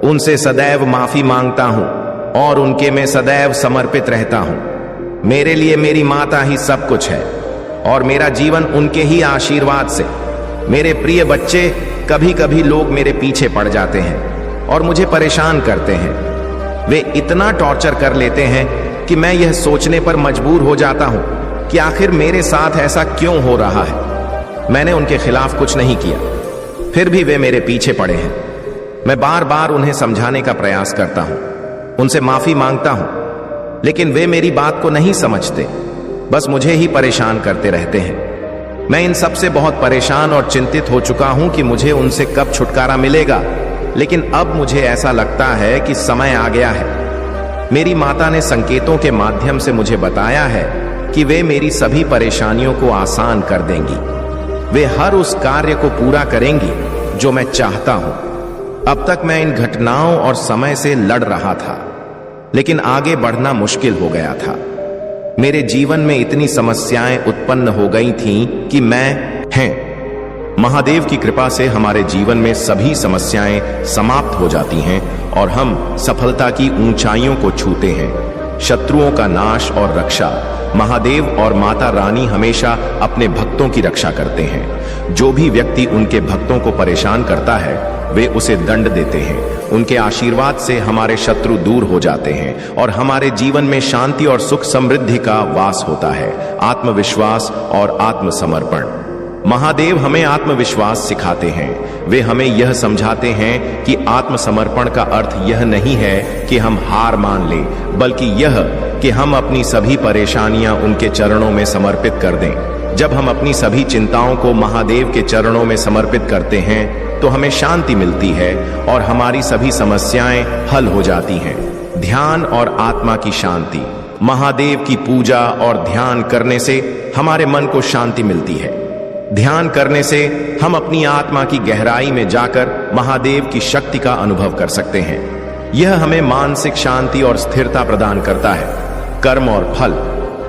उनसे सदैव माफी मांगता हूं और उनके में सदैव समर्पित रहता हूं। मेरे लिए मेरी माता ही सब कुछ है और मेरा जीवन उनके ही आशीर्वाद से। मेरे प्रिय बच्चे, कभी कभी लोग मेरे पीछे पड़ जाते हैं और मुझे परेशान करते हैं। वे इतना टॉर्चर कर लेते हैं कि मैं यह सोचने पर मजबूर हो जाता हूं कि आखिर मेरे साथ ऐसा क्यों हो रहा है। मैंने उनके खिलाफ कुछ नहीं किया, फिर भी वे मेरे पीछे पड़े हैं। मैं बार बार उन्हें समझाने का प्रयास करता हूं, उनसे माफी मांगता हूं, लेकिन वे मेरी बात को नहीं समझते, बस मुझे ही परेशान करते रहते हैं। मैं इन सब से बहुत परेशान और चिंतित हो चुका हूं कि मुझे उनसे कब छुटकारा मिलेगा, लेकिन अब मुझे ऐसा लगता है कि समय आ गया है। मेरी माता ने संकेतों के माध्यम से मुझे बताया है कि वे मेरी सभी परेशानियों को आसान कर देंगी। वे हर उस कार्य को पूरा करेंगी जो मैं चाहता हूं। अब तक मैं इन घटनाओं और समय से लड़ रहा था, लेकिन आगे बढ़ना मुश्किल हो गया था। मेरे जीवन में इतनी समस्याएं उत्पन्न हो गई थीं कि महादेव की कृपा से हमारे जीवन में सभी समस्याएं समाप्त हो जाती हैं और हम सफलता की ऊंचाइयों को छूते हैं। शत्रुओं का नाश और रक्षा, महादेव और माता रानी हमेशा अपने भक्तों की रक्षा करते हैं। जो भी व्यक्ति उनके भक्तों को परेशान करता है वे उसे दंड देते हैं। उनके आशीर्वाद से हमारे शत्रु दूर हो जाते हैं और हमारे जीवन में शांति और सुख समृद्धि का वास होता है। आत्मविश्वास और आत्मसमर्पण। महादेव हमें आत्मविश्वास सिखाते हैं। वे हमें यह समझाते हैं कि आत्मसमर्पण का अर्थ यह नहीं है कि हम हार मान लें, बल्कि यह कि हम अपनी सभी परेशानियां उनके चरणों में समर्पित कर दें। जब हम अपनी सभी चिंताओं को महादेव के चरणों में समर्पित करते हैं तो हमें शांति मिलती है और हमारी सभी समस्याएं हल हो जाती हैं। ध्यान और आत्मा की शांति। महादेव की पूजा और ध्यान करने से हमारे मन को शांति मिलती है। ध्यान करने से हम अपनी आत्मा की गहराई में जाकर महादेव की शक्ति का अनुभव कर सकते हैं। यह हमें मानसिक शांति और स्थिरता प्रदान करता है। कर्म और फल।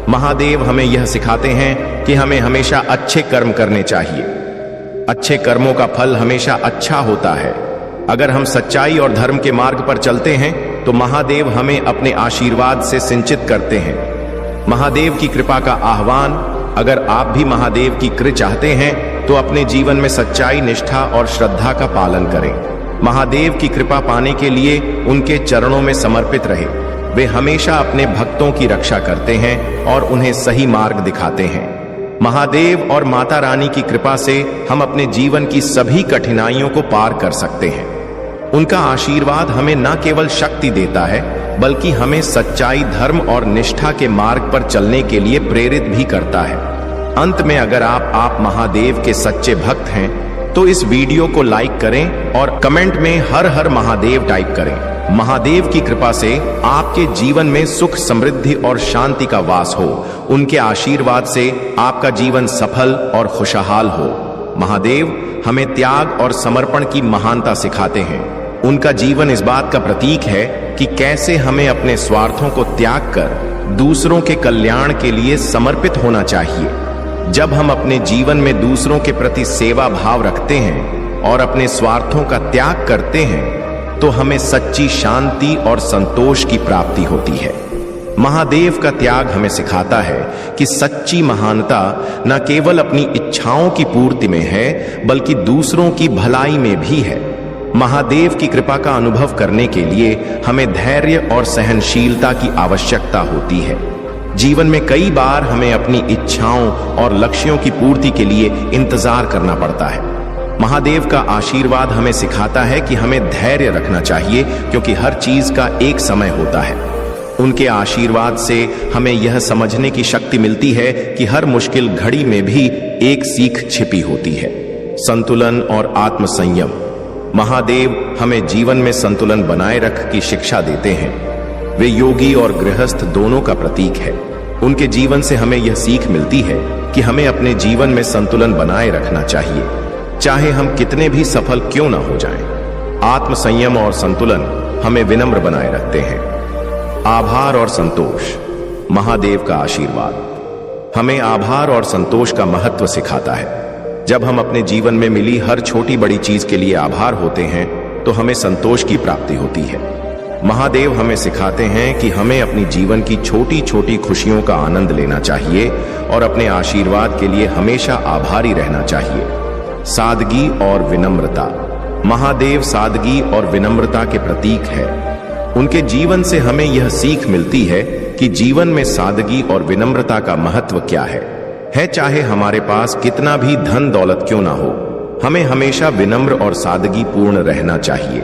महादेव हमें यह सिखाते हैं कि हमें हमेशा अच्छे कर्म करने चाहिए। अच्छे कर्मों का फल हमेशा अच्छा होता है। अगर हम सच्चाई और धर्म के मार्ग पर चलते हैं तो महादेव हमें अपने आशीर्वाद से सिंचित करते हैं। महादेव की कृपा का आह्वान। अगर आप भी महादेव की कृपा चाहते हैं तो अपने जीवन में सच्चाई, निष्ठा और श्रद्धा का पालन करें। महादेव की कृपा पाने के लिए उनके चरणों में समर्पित रहे। वे हमेशा अपने भक्तों की रक्षा करते हैं और उन्हें सही मार्ग दिखाते हैं। महादेव और माता रानी की कृपा से हम अपने जीवन की सभी कठिनाइयों को पार कर सकते हैं। उनका आशीर्वाद हमें न केवल शक्ति देता है बल्कि हमें सच्चाई, धर्म और निष्ठा के मार्ग पर चलने के लिए प्रेरित भी करता है। अंत में अगर आप महादेव के सच्चे भक्त हैं तो इस वीडियो को लाइक करें और कमेंट में हर हर महादेव टाइप करें। महादेव की कृपा से आपके जीवन में सुख, समृद्धि और शांति का वास हो। उनके आशीर्वाद से आपका जीवन सफल और खुशहाल हो। महादेव हमें त्याग और समर्पण की महानता सिखाते हैं। उनका जीवन इस बात का प्रतीक है कि कैसे हमें अपने स्वार्थों को त्याग कर दूसरों के कल्याण के लिए समर्पित होना चाहिए। जब हम अपने जीवन में दूसरों के प्रति सेवा भाव रखते हैं और अपने स्वार्थों का त्याग करते हैं तो हमें सच्ची शांति और संतोष की प्राप्ति होती है। महादेव का त्याग हमें सिखाता है कि सच्ची महानता न केवल अपनी इच्छाओं की पूर्ति में है बल्कि दूसरों की भलाई में भी है। महादेव की कृपा का अनुभव करने के लिए हमें धैर्य और सहनशीलता की आवश्यकता होती है। जीवन में कई बार हमें अपनी इच्छाओं और लक्ष्यों की पूर्ति के लिए इंतजार करना पड़ता है। महादेव का आशीर्वाद हमें सिखाता है कि हमें धैर्य रखना चाहिए क्योंकि हर चीज का एक समय होता है। उनके आशीर्वाद से हमें यह समझने की शक्ति मिलती है कि हर मुश्किल घड़ी में भी एक सीख छिपी होती है, संतुलन और आत्मसंयम। महादेव हमें जीवन में संतुलन बनाए रख की शिक्षा देते हैं। वे योगी और गृहस्थ दोनों का प्रतीक है। उनके जीवन से हमें यह सीख मिलती है कि हमें अपने जीवन में संतुलन बनाए रखना चाहिए, चाहे हम कितने भी सफल क्यों ना हो जाएं। आत्मसंयम और संतुलन हमें विनम्र बनाए रखते हैं। आभार और संतोष। महादेव का आशीर्वाद हमें आभार और संतोष का महत्व सिखाता है। जब हम अपने जीवन में मिली हर छोटी बड़ी चीज के लिए आभार होते हैं तो हमें संतोष की प्राप्ति होती है। महादेव हमें सिखाते हैं कि हमें अपनी जीवन की छोटी छोटी खुशियों का आनंद लेना चाहिए और अपने आशीर्वाद के लिए हमेशा आभारी रहना चाहिए। सादगी और विनम्रता। महादेव सादगी और विनम्रता के प्रतीक है। उनके जीवन से हमें यह सीख मिलती है कि जीवन में सादगी और विनम्रता का महत्व क्या है। चाहे हमारे पास कितना भी धन दौलत क्यों ना हो, हमें हमेशा विनम्र और सादगी पूर्ण रहना चाहिए।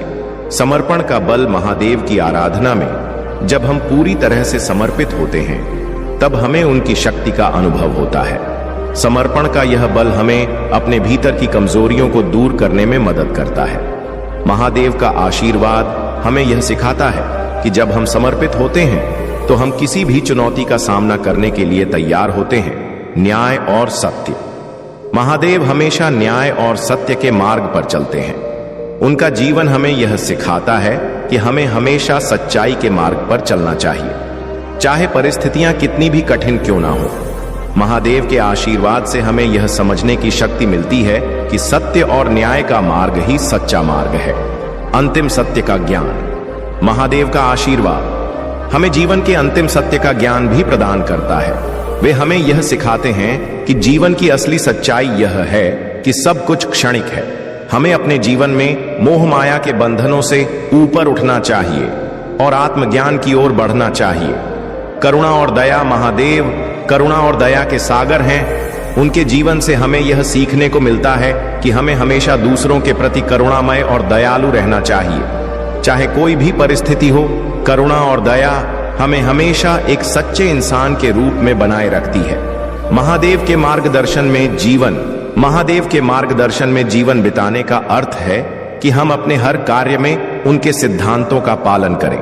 समर्पण का बल। महादेव की आराधना में जब हम पूरी तरह से समर्पित होते हैं तब हमें उनकी शक्ति का अनुभव होता है। समर्पण का यह बल हमें अपने भीतर की कमजोरियों को दूर करने में मदद करता है। महादेव का आशीर्वाद हमें यह सिखाता है कि जब हम समर्पित होते हैं तो हम किसी भी चुनौती का सामना करने के लिए तैयार होते हैं। न्याय और सत्य। महादेव हमेशा न्याय और सत्य के मार्ग पर चलते हैं। उनका जीवन हमें यह सिखाता है कि हमें हमेशा सच्चाई के मार्ग पर चलना चाहिए, चाहे परिस्थितियां कितनी भी कठिन क्यों ना हो। महादेव के आशीर्वाद से हमें यह समझने की शक्ति मिलती है कि सत्य और न्याय का मार्ग ही सच्चा मार्ग है। अंतिम सत्य का ज्ञान। महादेव का आशीर्वाद हमें जीवन के अंतिम सत्य का ज्ञान भी प्रदान करता है। वे हमें यह सिखाते हैं कि जीवन की असली सच्चाई यह है कि सब कुछ क्षणिक है। हमें अपने जीवन में मोह माया के बंधनों से ऊपर उठना चाहिए और आत्मज्ञान की ओर बढ़ना चाहिए। करुणा और दया। महादेव करुणा और दया के सागर हैं। उनके जीवन से हमें यह सीखने को मिलता है कि हमें हमेशा दूसरों के प्रति करुणामय और दयालु रहना चाहिए, चाहे कोई भी परिस्थिति हो। करुणा और दया हमें हमेशा एक सच्चे इंसान के रूप में बनाए रखती है। महादेव के मार्गदर्शन में जीवन बिताने का अर्थ है कि हम अपने हर कार्य में उनके सिद्धांतों का पालन करें।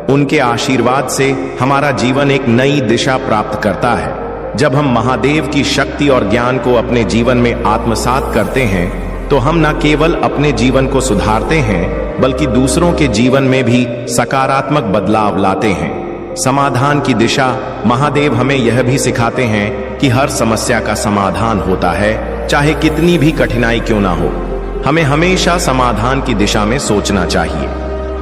उनके आशीर्वाद से हमारा जीवन एक नई दिशा प्राप्त करता है। जब हम महादेव की शक्ति और ज्ञान को अपने जीवन में आत्मसात करते हैं तो हम न केवल अपने जीवन को सुधारते हैं बल्कि दूसरों के जीवन में भी सकारात्मक बदलाव लाते हैं। समाधान की दिशा। महादेव हमें यह भी सिखाते हैं कि हर समस्या का समाधान होता है, चाहे कितनी भी कठिनाई क्यों ना हो। हमें हमेशा समाधान की दिशा में सोचना चाहिए।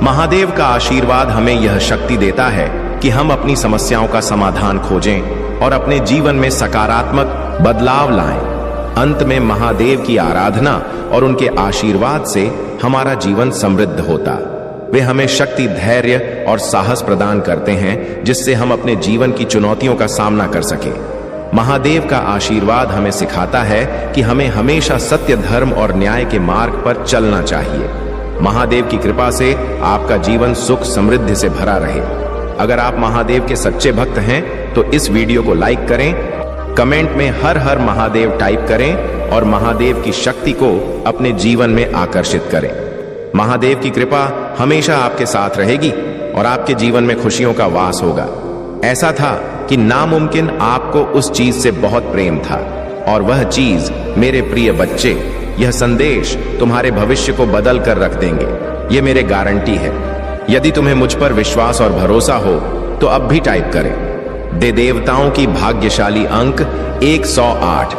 महादेव का आशीर्वाद हमें यह शक्ति देता है कि हम अपनी समस्याओं का समाधान खोजें और अपने जीवन में सकारात्मक बदलाव लाएं। अंत में महादेव की आराधना और उनके आशीर्वाद से हमारा जीवन समृद्ध होता। वे हमें शक्ति, धैर्य और साहस प्रदान करते हैं जिससे हम अपने जीवन की चुनौतियों का सामना कर सकें। महादेव का आशीर्वाद हमें सिखाता है कि हमें हमेशा सत्य, धर्म और न्याय के मार्ग पर चलना चाहिए। महादेव की कृपा से आपका जीवन सुख समृद्धि से भरा रहे। अगर आप महादेव के सच्चे भक्त हैं तो इस वीडियो को लाइक करें, कमेंट में हर हर महादेव टाइप करें और महादेव की शक्ति को अपने जीवन में आकर्षित करें। महादेव की कृपा हमेशा आपके साथ रहेगी और आपके जीवन में खुशियों का वास होगा। ऐसा था कि नामुमकिन आपको उस चीज से बहुत प्रेम था और वह चीज, मेरे प्रिय बच्चे, यह संदेश तुम्हारे भविष्य को बदल कर रख देंगे, ये मेरे गारंटी है। यदि तुम्हें मुझ पर विश्वास और भरोसा हो तो अब भी टाइप करें। देवताओं की भाग्यशाली अंक 108,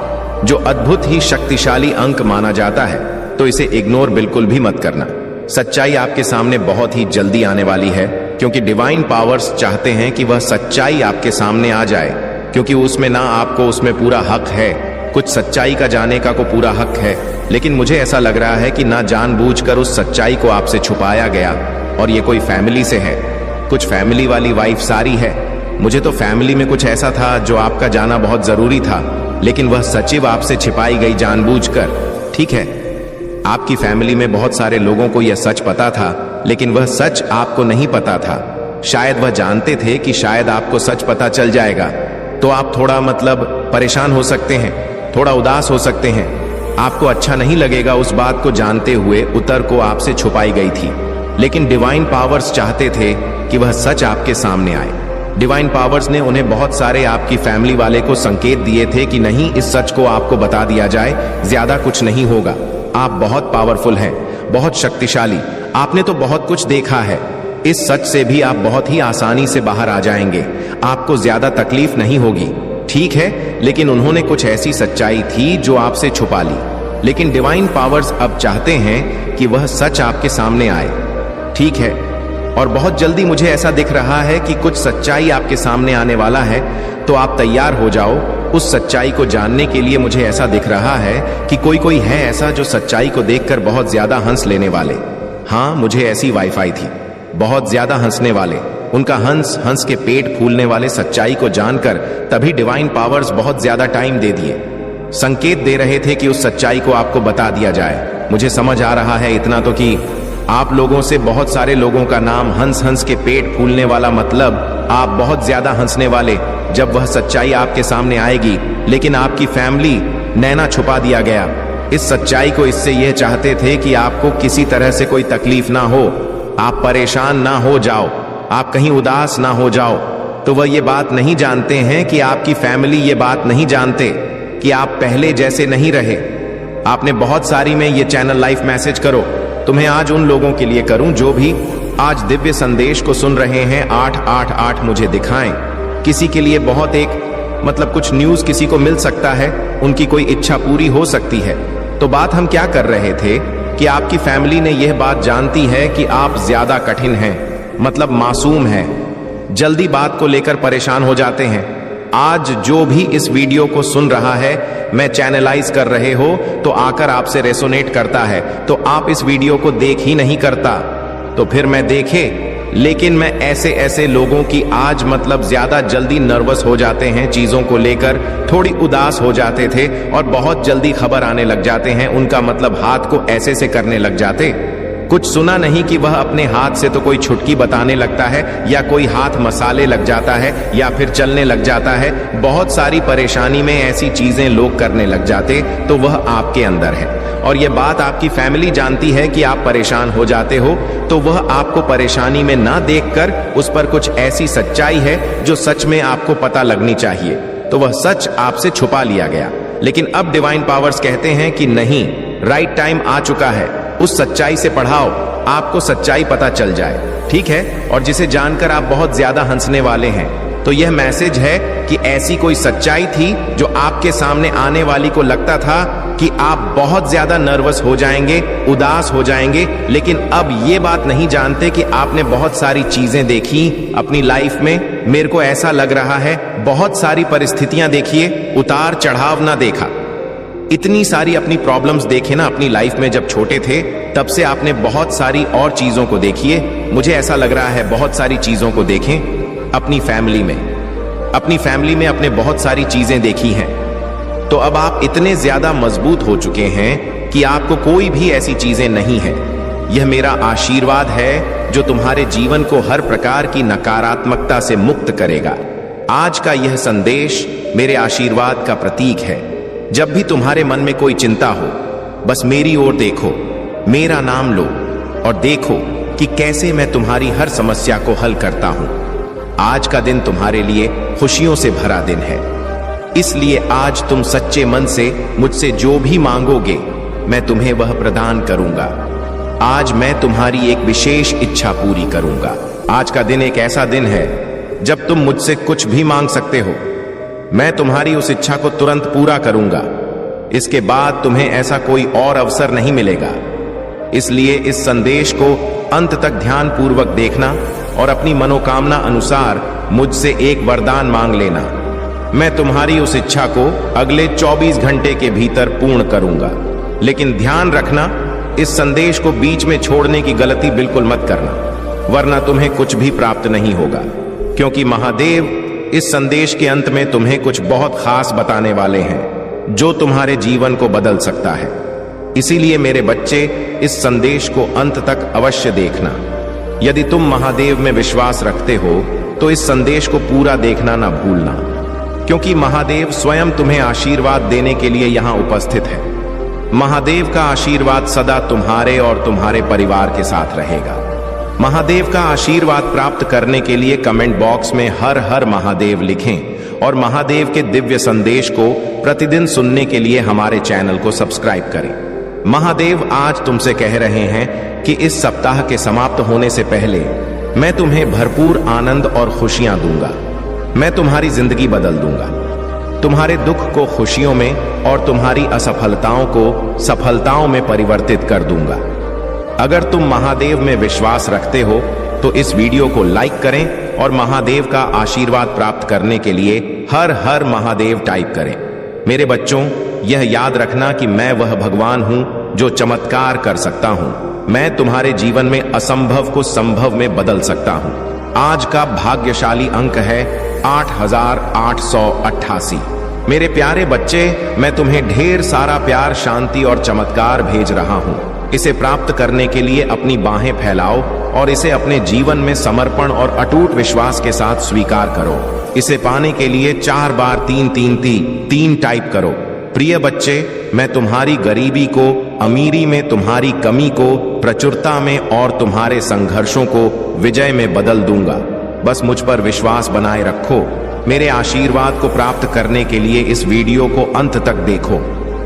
जो अद्भुत ही शक्तिशाली अंक माना जाता है, तो इसे इग्नोर बिल्कुल भी मत करना। सच्चाई आपके सामने बहुत ही जल्दी आने वाली है, क्योंकि डिवाइन पावर्स चाहते हैं कि वह सच्चाई आपके सामने आ जाए, क्योंकि उसमें ना आपको उसमें पूरा हक है, कुछ सच्चाई का जाने का को पूरा हक है, लेकिन मुझे ऐसा लग रहा है कि ना जानबूझकर उस सच्चाई को आपसे छुपाया गया और ये कोई फैमिली से है, कुछ फैमिली वाली वाइफ सारी है। मुझे तो फैमिली में कुछ ऐसा था जो आपका जाना बहुत जरूरी था, लेकिन वह सचिव आपसे छिपाई गई जानबूझकर। ठीक है, आपकी फैमिली में बहुत सारे लोगों को यह सच पता था, लेकिन वह सच आपको नहीं पता था। शायद वह जानते थे कि शायद आपको सच पता चल जाएगा, तो आप थोड़ा परेशान हो सकते हैं, थोड़ा उदास हो सकते हैं। आपको अच्छा नहीं लगेगा उस बात को जानते हुए उत्तर को आपसे छुपाई गई थी। लेकिन डिवाइन पावर्स चाहते थे कि वह सच आपके सामने आए। डिवाइन पावर्स ने उन्हें बहुत सारे आपकी फैमिली वाले को संकेत दिए थे कि नहीं, इस सच को आपको बता दिया जाए, ज्यादा कुछ नहीं होगा। आप बहुत पावरफुल हैं, बहुत शक्तिशाली, आपने तो बहुत कुछ देखा है। इस सच से भी आप बहुत ही आसानी से बाहर आ जाएंगे, आपको ज्यादा तकलीफ नहीं होगी। ठीक है, लेकिन उन्होंने कुछ ऐसी सच्चाई थी जो आपसे छुपा ली। लेकिन डिवाइन पावर्स अब चाहते हैं कि वह सच आपके सामने आए। ठीक है, और बहुत जल्दी मुझे ऐसा दिख रहा है कि कुछ सच्चाई आपके सामने आने वाला है, तो आप तैयार हो जाओ उस सच्चाई को जानने के लिए। मुझे ऐसा दिख रहा है कि कोई है ऐसा जो सच्चाई को देखकर बहुत ज्यादा हंस लेने वाले। हाँ, मुझे ऐसी वाईफाई थी, बहुत ज्यादा हंसने वाले, उनका हंस के पेट फूलने वाले सच्चाई को जानकर तभी डिवाइन पावर्स बहुत ज्यादा टाइम दे दिए, संकेत दे रहे थे कि उस सच्चाई को आपको बता दिया जाए। मुझे समझ आ रहा है इतना तो कि आप लोगों से बहुत सारे लोगों का नाम हंस के पेट फूलने वाला, मतलब आप बहुत ज्यादा हंसने वाले जब वह सच्चाई आपके सामने आएगी। लेकिन आपकी फैमिली नैना छुपा दिया गया। इस सच्चाई को इससे यह चाहते थे कि आपको किसी तरह से कोई तकलीफ ना हो, आप परेशान ना हो जाओ, आप कहीं उदास ना हो जाओ। तो वह ये बात नहीं जानते हैं कि आपकी फैमिली ये बात नहीं जानते कि आप पहले जैसे नहीं रहे। आपने बहुत सारी में ये चैनल लाइफ मैसेज करो, तुम्हें आज उन लोगों के लिए करूं जो भी आज दिव्य संदेश को सुन रहे हैं। 888 मुझे दिखाएं। किसी के लिए बहुत एक कुछ न्यूज किसी को मिल सकता है, उनकी कोई इच्छा पूरी हो सकती है। तो बात हम क्या कर रहे थे कि आपकी फैमिली ने यह बात जानती है कि आप ज्यादा कठिन हैं, मासूम हैं, जल्दी बात को लेकर परेशान हो जाते हैं। आज जो भी इस वीडियो को सुन रहा है, मैं चैनलाइज कर रहे हो तो आकर आपसे रेसोनेट करता है, तो आप इस वीडियो को देख ही नहीं करता, तो फिर मैं देखे। लेकिन मैं ऐसे लोगों की आज ज्यादा जल्दी नर्वस हो जाते हैं, चीजों को लेकर थोड़ी उदास हो जाते थे और बहुत जल्दी खबर आने लग जाते हैं, उनका हाथ को ऐसे से करने लग जाते। कुछ सुना नहीं कि वह अपने हाथ से तो कोई छुटकी बताने लगता है, या कोई हाथ मसाले लग जाता है, या फिर चलने लग जाता है। बहुत सारी परेशानी में ऐसी चीजें लोग करने लग जाते, तो वह आपके अंदर है। और यह बात आपकी फैमिली जानती है कि आप परेशान हो जाते हो, तो वह आपको परेशानी में ना देखकर उस पर कुछ ऐसी सच्चाई है जो सच में आपको पता लगनी चाहिए, तो वह सच आपसे छुपा लिया गया। लेकिन अब डिवाइन पावर्स कहते हैं कि नहीं, राइट टाइम आ चुका है, उस सच्चाई से पढ़ाओ, आपको सच्चाई पता चल जाए। ठीक है, और जिसे जानकर आप बहुत ज्यादा हंसने वाले हैं, तो यह मैसेज है कि ऐसी कोई सच्चाई थी जो आपके सामने आने वाली को लगता था कि आप बहुत ज्यादा नर्वस हो जाएंगे, उदास हो जाएंगे। लेकिन अब ये बात नहीं जानते कि आपने बहुत सारी चीजें देखी अपनी लाइफ में। मेरे को ऐसा लग रहा है बहुत सारी परिस्थितियां देखिए, उतार चढ़ाव ना देखा, इतनी सारी अपनी प्रॉब्लम्स देखे ना अपनी लाइफ में। जब छोटे थे तब से आपने बहुत सारी और चीजों को देखिए। मुझे ऐसा लग रहा है बहुत सारी चीजों को देखें अपनी फैमिली में आपने बहुत सारी चीजें देखी हैं। तो अब आप इतने ज्यादा मजबूत हो चुके हैं कि आपको कोई भी ऐसी चीजें नहीं है। यह मेरा आशीर्वाद है जो तुम्हारे जीवन को हर प्रकार की नकारात्मकता से मुक्त करेगा। आज का यह संदेश मेरे आशीर्वाद का प्रतीक है। जब भी तुम्हारे मन में कोई चिंता हो, बस मेरी ओर देखो, मेरा नाम लो और देखो कि कैसे मैं तुम्हारी हर समस्या को हल करता हूं। आज का दिन तुम्हारे लिए खुशियों से भरा दिन है, इसलिए आज तुम सच्चे मन से मुझसे जो भी मांगोगे मैं तुम्हें वह प्रदान करूंगा। आज मैं तुम्हारी एक विशेष इच्छा पूरी करूंगा। आज का दिन एक ऐसा दिन है जब तुम मुझसे कुछ भी मांग सकते हो, मैं तुम्हारी उस इच्छा को तुरंत पूरा करूंगा। इसके बाद तुम्हें ऐसा कोई और अवसर नहीं मिलेगा। इसलिए इस संदेश को अंत तक ध्यान पूर्वक देखना और अपनी मनोकामना अनुसार मुझसे एक वरदान मांग लेना। मैं तुम्हारी उस इच्छा को अगले 24 घंटे के भीतर पूर्ण करूंगा। लेकिन ध्यान रखना, इस संदेश को बीच में छोड़ने की गलती बिल्कुल मत करना, वरना तुम्हें कुछ भी प्राप्त नहीं होगा, क्योंकि महादेव इस संदेश के अंत में तुम्हें कुछ बहुत खास बताने वाले हैं जो तुम्हारे जीवन को बदल सकता है। इसीलिए मेरे बच्चे, इस संदेश को अंत तक अवश्य देखना। यदि तुम महादेव में विश्वास रखते हो तो इस संदेश को पूरा देखना ना भूलना, क्योंकि महादेव स्वयं तुम्हें आशीर्वाद देने के लिए यहां उपस्थित है। महादेव का आशीर्वाद सदा तुम्हारे और तुम्हारे परिवार के साथ रहेगा। महादेव का आशीर्वाद प्राप्त करने के लिए कमेंट बॉक्स में हर हर महादेव लिखें और महादेव के दिव्य संदेश को प्रतिदिन सुनने के लिए हमारे चैनल को सब्सक्राइब करें। महादेव आज तुमसे कह रहे हैं कि इस सप्ताह के समाप्त होने से पहले मैं तुम्हें भरपूर आनंद और खुशियां दूंगा। मैं तुम्हारी जिंदगी बदल दूंगा, तुम्हारे दुख को खुशियों में और तुम्हारी असफलताओं को सफलताओं में परिवर्तित कर दूंगा। अगर तुम महादेव में विश्वास रखते हो तो इस वीडियो को लाइक करें और महादेव का आशीर्वाद प्राप्त करने के लिए हर हर महादेव टाइप करें। मेरे बच्चों, यह याद रखना कि मैं वह भगवान हूं जो चमत्कार कर सकता हूं। मैं तुम्हारे जीवन में असंभव को संभव में बदल सकता हूं। आज का भाग्यशाली अंक है 8888। मेरे प्यारे बच्चे, मैं तुम्हें ढेर सारा प्यार, शांति और चमत्कार भेज रहा हूं। इसे प्राप्त करने के लिए अपनी बाहें फैलाओ और इसे अपने जीवन में समर्पण और अटूट विश्वास के साथ स्वीकार करो। इसे पाने के लिए 4 बार 3 टाइप करो। प्रिय बच्चे, मैं तुम्हारी गरीबी को अमीरी में, तुम्हारी कमी को प्रचुरता में और तुम्हारे संघर्षों को विजय में बदल दूंगा। बस मुझ पर विश्वास बनाए रखो। मेरे आशीर्वाद को प्राप्त करने के लिए इस वीडियो को अंत तक देखो।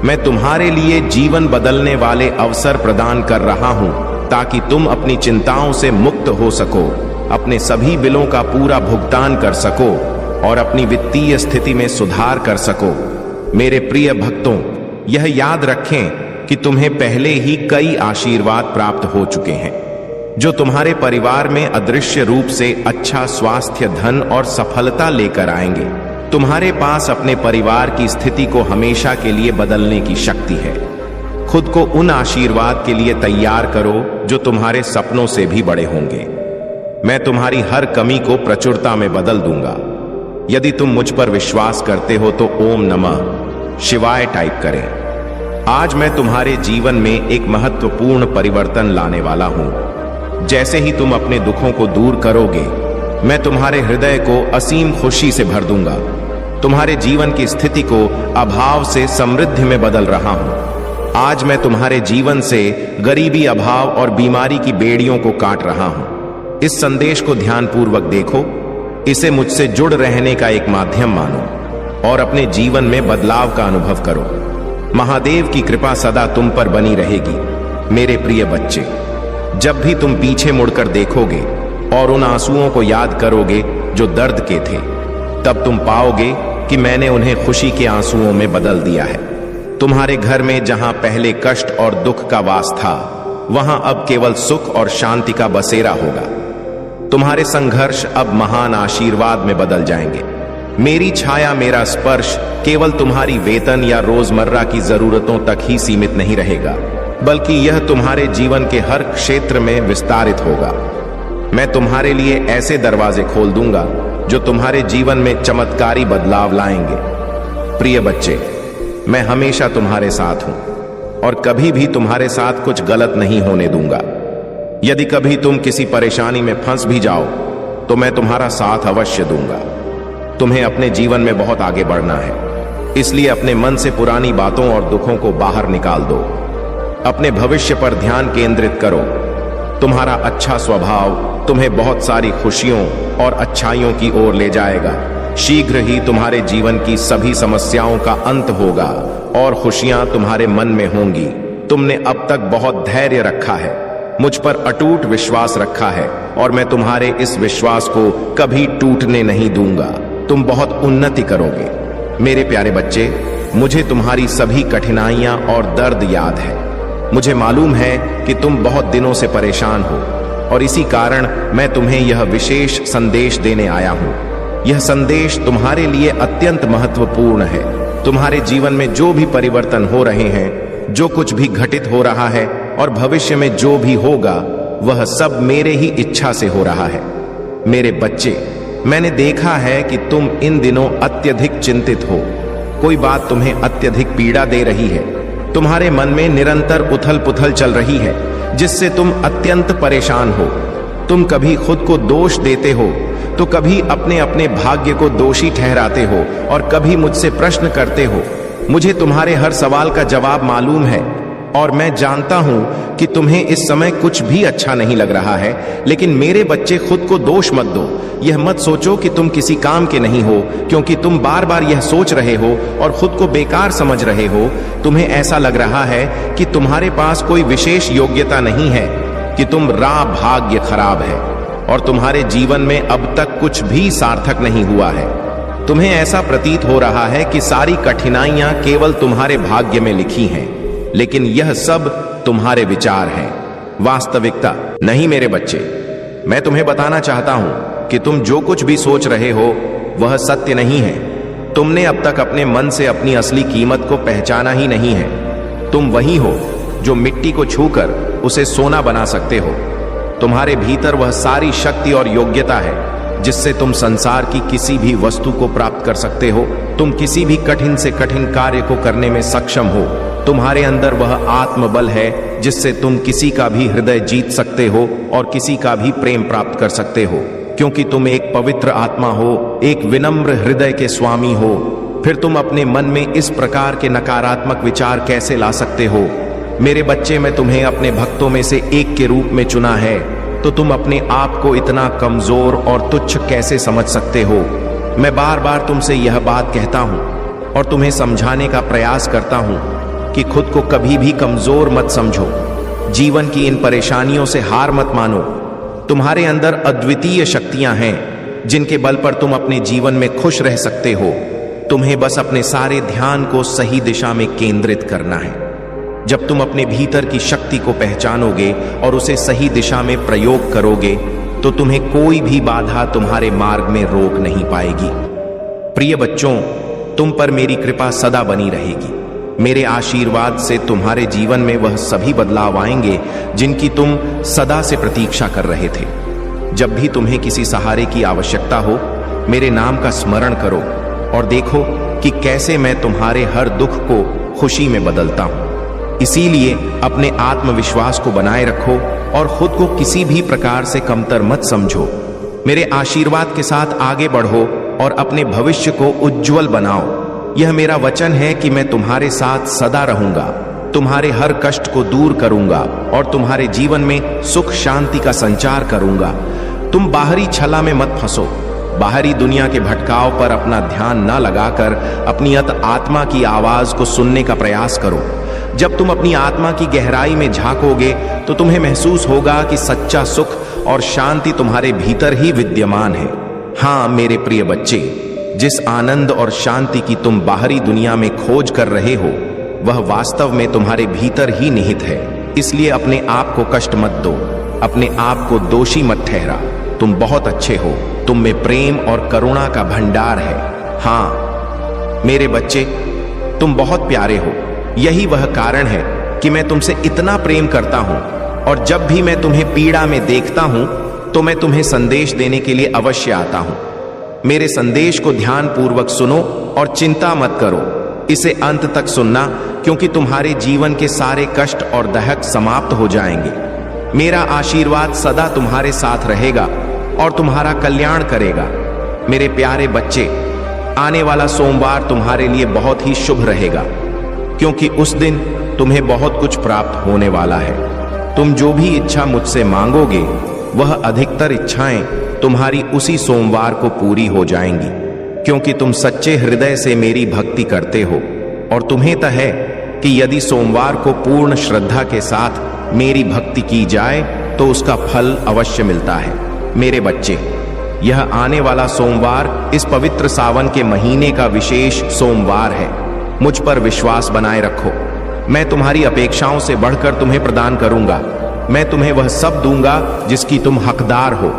मैं तुम्हारे लिए जीवन बदलने वाले अवसर प्रदान कर रहा हूं ताकि तुम अपनी चिंताओं से मुक्त हो सको, अपने सभी बिलों का पूरा भुगतान कर सको और अपनी वित्तीय स्थिति में सुधार कर सको। मेरे प्रिय भक्तों, यह याद रखें कि तुम्हें पहले ही कई आशीर्वाद प्राप्त हो चुके हैं जो तुम्हारे परिवार में अदृश्य रूप से अच्छा स्वास्थ्य, धन और सफलता लेकर आएंगे। तुम्हारे पास अपने परिवार की स्थिति को हमेशा के लिए बदलने की शक्ति है। खुद को उन आशीर्वाद के लिए तैयार करो जो तुम्हारे सपनों से भी बड़े होंगे। मैं तुम्हारी हर कमी को प्रचुरता में बदल दूंगा। यदि तुम मुझ पर विश्वास करते हो तो ओम नमः शिवाय टाइप करें। आज मैं तुम्हारे जीवन में एक महत्वपूर्ण परिवर्तन लाने वाला हूं। जैसे ही तुम अपने दुखों को दूर करोगे, मैं तुम्हारे हृदय को असीम खुशी से भर दूंगा। तुम्हारे जीवन की स्थिति को अभाव से समृद्धि में बदल रहा हूं। आज मैं तुम्हारे जीवन से गरीबी, अभाव और बीमारी की बेड़ियों को काट रहा हूं। इस संदेश को ध्यानपूर्वक देखो। इसे मुझसे जुड़ रहने का एक माध्यम मानो और अपने जीवन में बदलाव का अनुभव करो। महादेव की कृपा सदा तुम पर बनी रहेगी। मेरे प्रिय बच्चे, जब भी तुम पीछे मुड़कर देखोगे और उन आंसुओं को याद करोगे जो दर्द के थे, तब तुम पाओगे कि मैंने उन्हें खुशी के आंसुओं में बदल दिया है। तुम्हारे घर में जहां पहले कष्ट और दुख का वास था, वहां अब केवल सुख और शांति का बसेरा होगा। तुम्हारे संघर्ष अब महान आशीर्वाद में बदल जाएंगे। मेरी छाया, मेरा स्पर्श केवल तुम्हारी वेतन या रोजमर्रा की जरूरतों तक ही सीमित नहीं रहेगा, बल्कि यह तुम्हारे जीवन के हर क्षेत्र में विस्तारित होगा। मैं तुम्हारे लिए ऐसे दरवाजे खोल दूंगा जो तुम्हारे जीवन में चमत्कारी बदलाव लाएंगे। प्रिय बच्चे, मैं हमेशा तुम्हारे साथ हूं और कभी भी तुम्हारे साथ कुछ गलत नहीं होने दूंगा। यदि कभी तुम किसी परेशानी में फंस भी जाओ तो मैं तुम्हारा साथ अवश्य दूंगा। तुम्हें अपने जीवन में बहुत आगे बढ़ना है, इसलिए अपने मन से पुरानी बातों और दुखों को बाहर निकाल दो। अपने भविष्य पर ध्यान केंद्रित करो। तुम्हारा अच्छा स्वभाव तुम्हें बहुत सारी खुशियों और अच्छाइयों की ओर ले जाएगा। शीघ्र ही तुम्हारे जीवन की सभी समस्याओं का अंत होगा और खुशियां तुम्हारे मन में होंगी। तुमने अब तक बहुत धैर्य रखा है, मुझ पर अटूट विश्वास रखा है और मैं तुम्हारे इस विश्वास को कभी टूटने नहीं दूंगा। तुम बहुत उन्नति करोगे। मेरे प्यारे बच्चे, मुझे तुम्हारी सभी कठिनाइयां और दर्द याद है। मुझे मालूम है कि तुम बहुत दिनों से परेशान हो और इसी कारण मैं तुम्हें यह विशेष संदेश देने आया हूं। यह संदेश तुम्हारे लिए अत्यंत महत्वपूर्ण है। तुम्हारे जीवन में जो भी परिवर्तन हो रहे हैं, जो कुछ भी घटित हो रहा है और भविष्य में जो भी होगा, वह सब मेरे ही इच्छा से हो रहा है। मेरे बच्चे, मैंने देखा है कि तुम इन दिनों अत्यधिक चिंतित हो। कोई बात तुम्हें अत्यधिक पीड़ा दे रही है। तुम्हारे मन में निरंतर उथल पुथल चल रही है, जिससे तुम अत्यंत परेशान हो। तुम कभी खुद को दोष देते हो तो कभी अपने अपने भाग्य को दोषी ठहराते हो और कभी मुझसे प्रश्न करते हो। मुझे तुम्हारे हर सवाल का जवाब मालूम है और मैं जानता हूं कि तुम्हें इस समय कुछ भी अच्छा नहीं लग रहा है, लेकिन मेरे बच्चे खुद को दोष मत दो। यह मत सोचो कि तुम किसी काम के नहीं हो, क्योंकि तुम बार बार यह सोच रहे हो और खुद को बेकार समझ रहे हो। तुम्हें ऐसा लग रहा है कि तुम्हारे पास कोई विशेष योग्यता नहीं है, कि तुम भाग्य खराब है और तुम्हारे जीवन में अब तक कुछ भी सार्थक नहीं हुआ है। तुम्हें ऐसा प्रतीत हो रहा है कि सारी कठिनाइयां केवल तुम्हारे भाग्य में लिखी हैं, लेकिन यह सब तुम्हारे विचार हैं, वास्तविकता नहीं। मेरे बच्चे, मैं तुम्हें बताना चाहता हूं कि तुम जो कुछ भी सोच रहे हो वह सत्य नहीं है। तुमने अब तक अपने मन से अपनी असली कीमत को पहचाना ही नहीं है। तुम वही हो जो मिट्टी को छूकर उसे सोना बना सकते हो। तुम्हारे भीतर वह सारी शक्ति और योग्यता है जिससे तुम संसार की किसी भी वस्तु को प्राप्त कर सकते हो। तुम किसी भी कठिन से कठिन कार्य को करने में सक्षम हो। तुम्हारे अंदर वह आत्मबल है जिससे तुम किसी का भी हृदय जीत सकते हो और किसी का भी प्रेम प्राप्त कर सकते हो, क्योंकि तुम एक पवित्र आत्मा हो, एक विनम्र हृदय के स्वामी हो। फिर तुम अपने मन में इस प्रकार के नकारात्मक विचार कैसे ला सकते हो? मेरे बच्चे, मैं तुम्हें अपने भक्तों में से एक के रूप में चुना है, तो तुम अपने आप को इतना कमजोर और तुच्छ कैसे समझ सकते हो? मैं बार बार तुमसे यह बात कहता हूं और तुम्हें समझाने का प्रयास करता हूं कि खुद को कभी भी कमजोर मत समझो। जीवन की इन परेशानियों से हार मत मानो। तुम्हारे अंदर अद्वितीय शक्तियां हैं जिनके बल पर तुम अपने जीवन में खुश रह सकते हो। तुम्हें बस अपने सारे ध्यान को सही दिशा में केंद्रित करना है। जब तुम अपने भीतर की शक्ति को पहचानोगे और उसे सही दिशा में प्रयोग करोगे तो तुम्हें कोई भी बाधा तुम्हारे मार्ग में रोक नहीं पाएगी। प्रिय बच्चों, तुम पर मेरी कृपा सदा बनी रहेगी। मेरे आशीर्वाद से तुम्हारे जीवन में वह सभी बदलाव आएंगे जिनकी तुम सदा से प्रतीक्षा कर रहे थे। जब भी तुम्हें किसी सहारे की आवश्यकता हो, मेरे नाम का स्मरण करो और देखो कि कैसे मैं तुम्हारे हर दुख को खुशी में बदलता हूं। इसीलिए अपने आत्मविश्वास को बनाए रखो और खुद को किसी भी प्रकार से कमतर मत समझो। मेरे आशीर्वाद के साथ आगे बढ़ो और अपने भविष्य को उज्जवल बनाओ। यह मेरा वचन है कि मैं तुम्हारे साथ सदा रहूंगा, तुम्हारे हर कष्ट को दूर करूंगा और तुम्हारे जीवन में सुख शांति का संचार करूंगा। तुम बाहरी छला में मत फंसो। बाहरी दुनिया के भटकाव पर अपना ध्यान न लगाकर अपनी आत्मा की आवाज को सुनने का प्रयास करो। जब तुम अपनी आत्मा की गहराई में झांकोगे तो तुम्हें महसूस होगा कि सच्चा सुख और शांति तुम्हारे भीतर ही विद्यमान है। हाँ मेरे प्रिय बच्चे, जिस आनंद और शांति की तुम बाहरी दुनिया में खोज कर रहे हो वह वास्तव में तुम्हारे भीतर ही निहित है। इसलिए अपने आप को कष्ट मत दो, अपने आप को दोषी मत ठहरा। तुम बहुत अच्छे हो, तुम में प्रेम और करुणा का भंडार है। हाँ मेरे बच्चे, तुम बहुत प्यारे हो। यही वह कारण है कि मैं तुमसे इतना प्रेम करता हूं और जब भी मैं तुम्हें पीड़ा में देखता हूं तो मैं तुम्हें संदेश देने के लिए अवश्य आता हूं। मेरे संदेश को ध्यान पूर्वक सुनो और चिंता मत करो। इसे अंत तक सुनना, क्योंकि तुम्हारे जीवन के सारे कष्ट और दहक समाप्त हो जाएंगे। मेरा आशीर्वाद सदा तुम्हारे साथ रहेगा और तुम्हारा कल्याण करेगा। मेरे प्यारे बच्चे, आने वाला सोमवार तुम्हारे लिए बहुत ही शुभ रहेगा, क्योंकि उस दिन तुम्हें बहुत कुछ प्राप्त होने वाला है। तुम जो भी इच्छा मुझसे मांगोगे वह अधिकतर इच्छाएं तुम्हारी उसी सोमवार को पूरी हो जाएंगी, क्योंकि तुम सच्चे हृदय से मेरी भक्ति करते हो। और तुम्हें तो है कि यदि सोमवार को पूर्ण श्रद्धा के साथ मेरी भक्ति की जाए तो उसका फल अवश्य मिलता है। मेरे बच्चे, यह आने वाला सोमवार इस पवित्र सावन के महीने का विशेष सोमवार है। मुझ पर विश्वास बनाए रखो। मैं तुम्हारी अपेक्षाओं से बढ़कर तुम्हें प्रदान करूंगा। मैं तुम्हें वह सब दूंगा जिसकी तुम हकदार हो,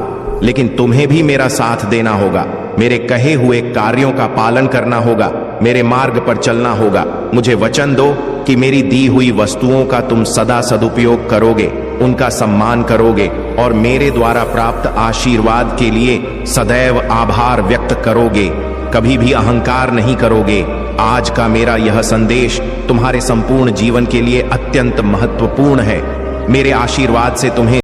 लेकिन तुम्हें भी मेरा साथ देना होगा। मेरे कहे हुए कार्यों का पालन करना होगा, मेरे मार्ग पर चलना होगा। मुझे वचन दो कि मेरी दी हुई वस्तुओं का तुम सदा सदुपयोग करोगे, उनका सम्मान करोगे और मेरे द्वारा प्राप्त आशीर्वाद के लिए सदैव आभार व्यक्त करोगे। कभी भी अहंकार नहीं करोगे। आज का मेरा यह संदेश तुम्हारे संपूर्ण जीवन के लिए अत्यंत महत्वपूर्ण है। मेरे आशीर्वाद से तुम्हें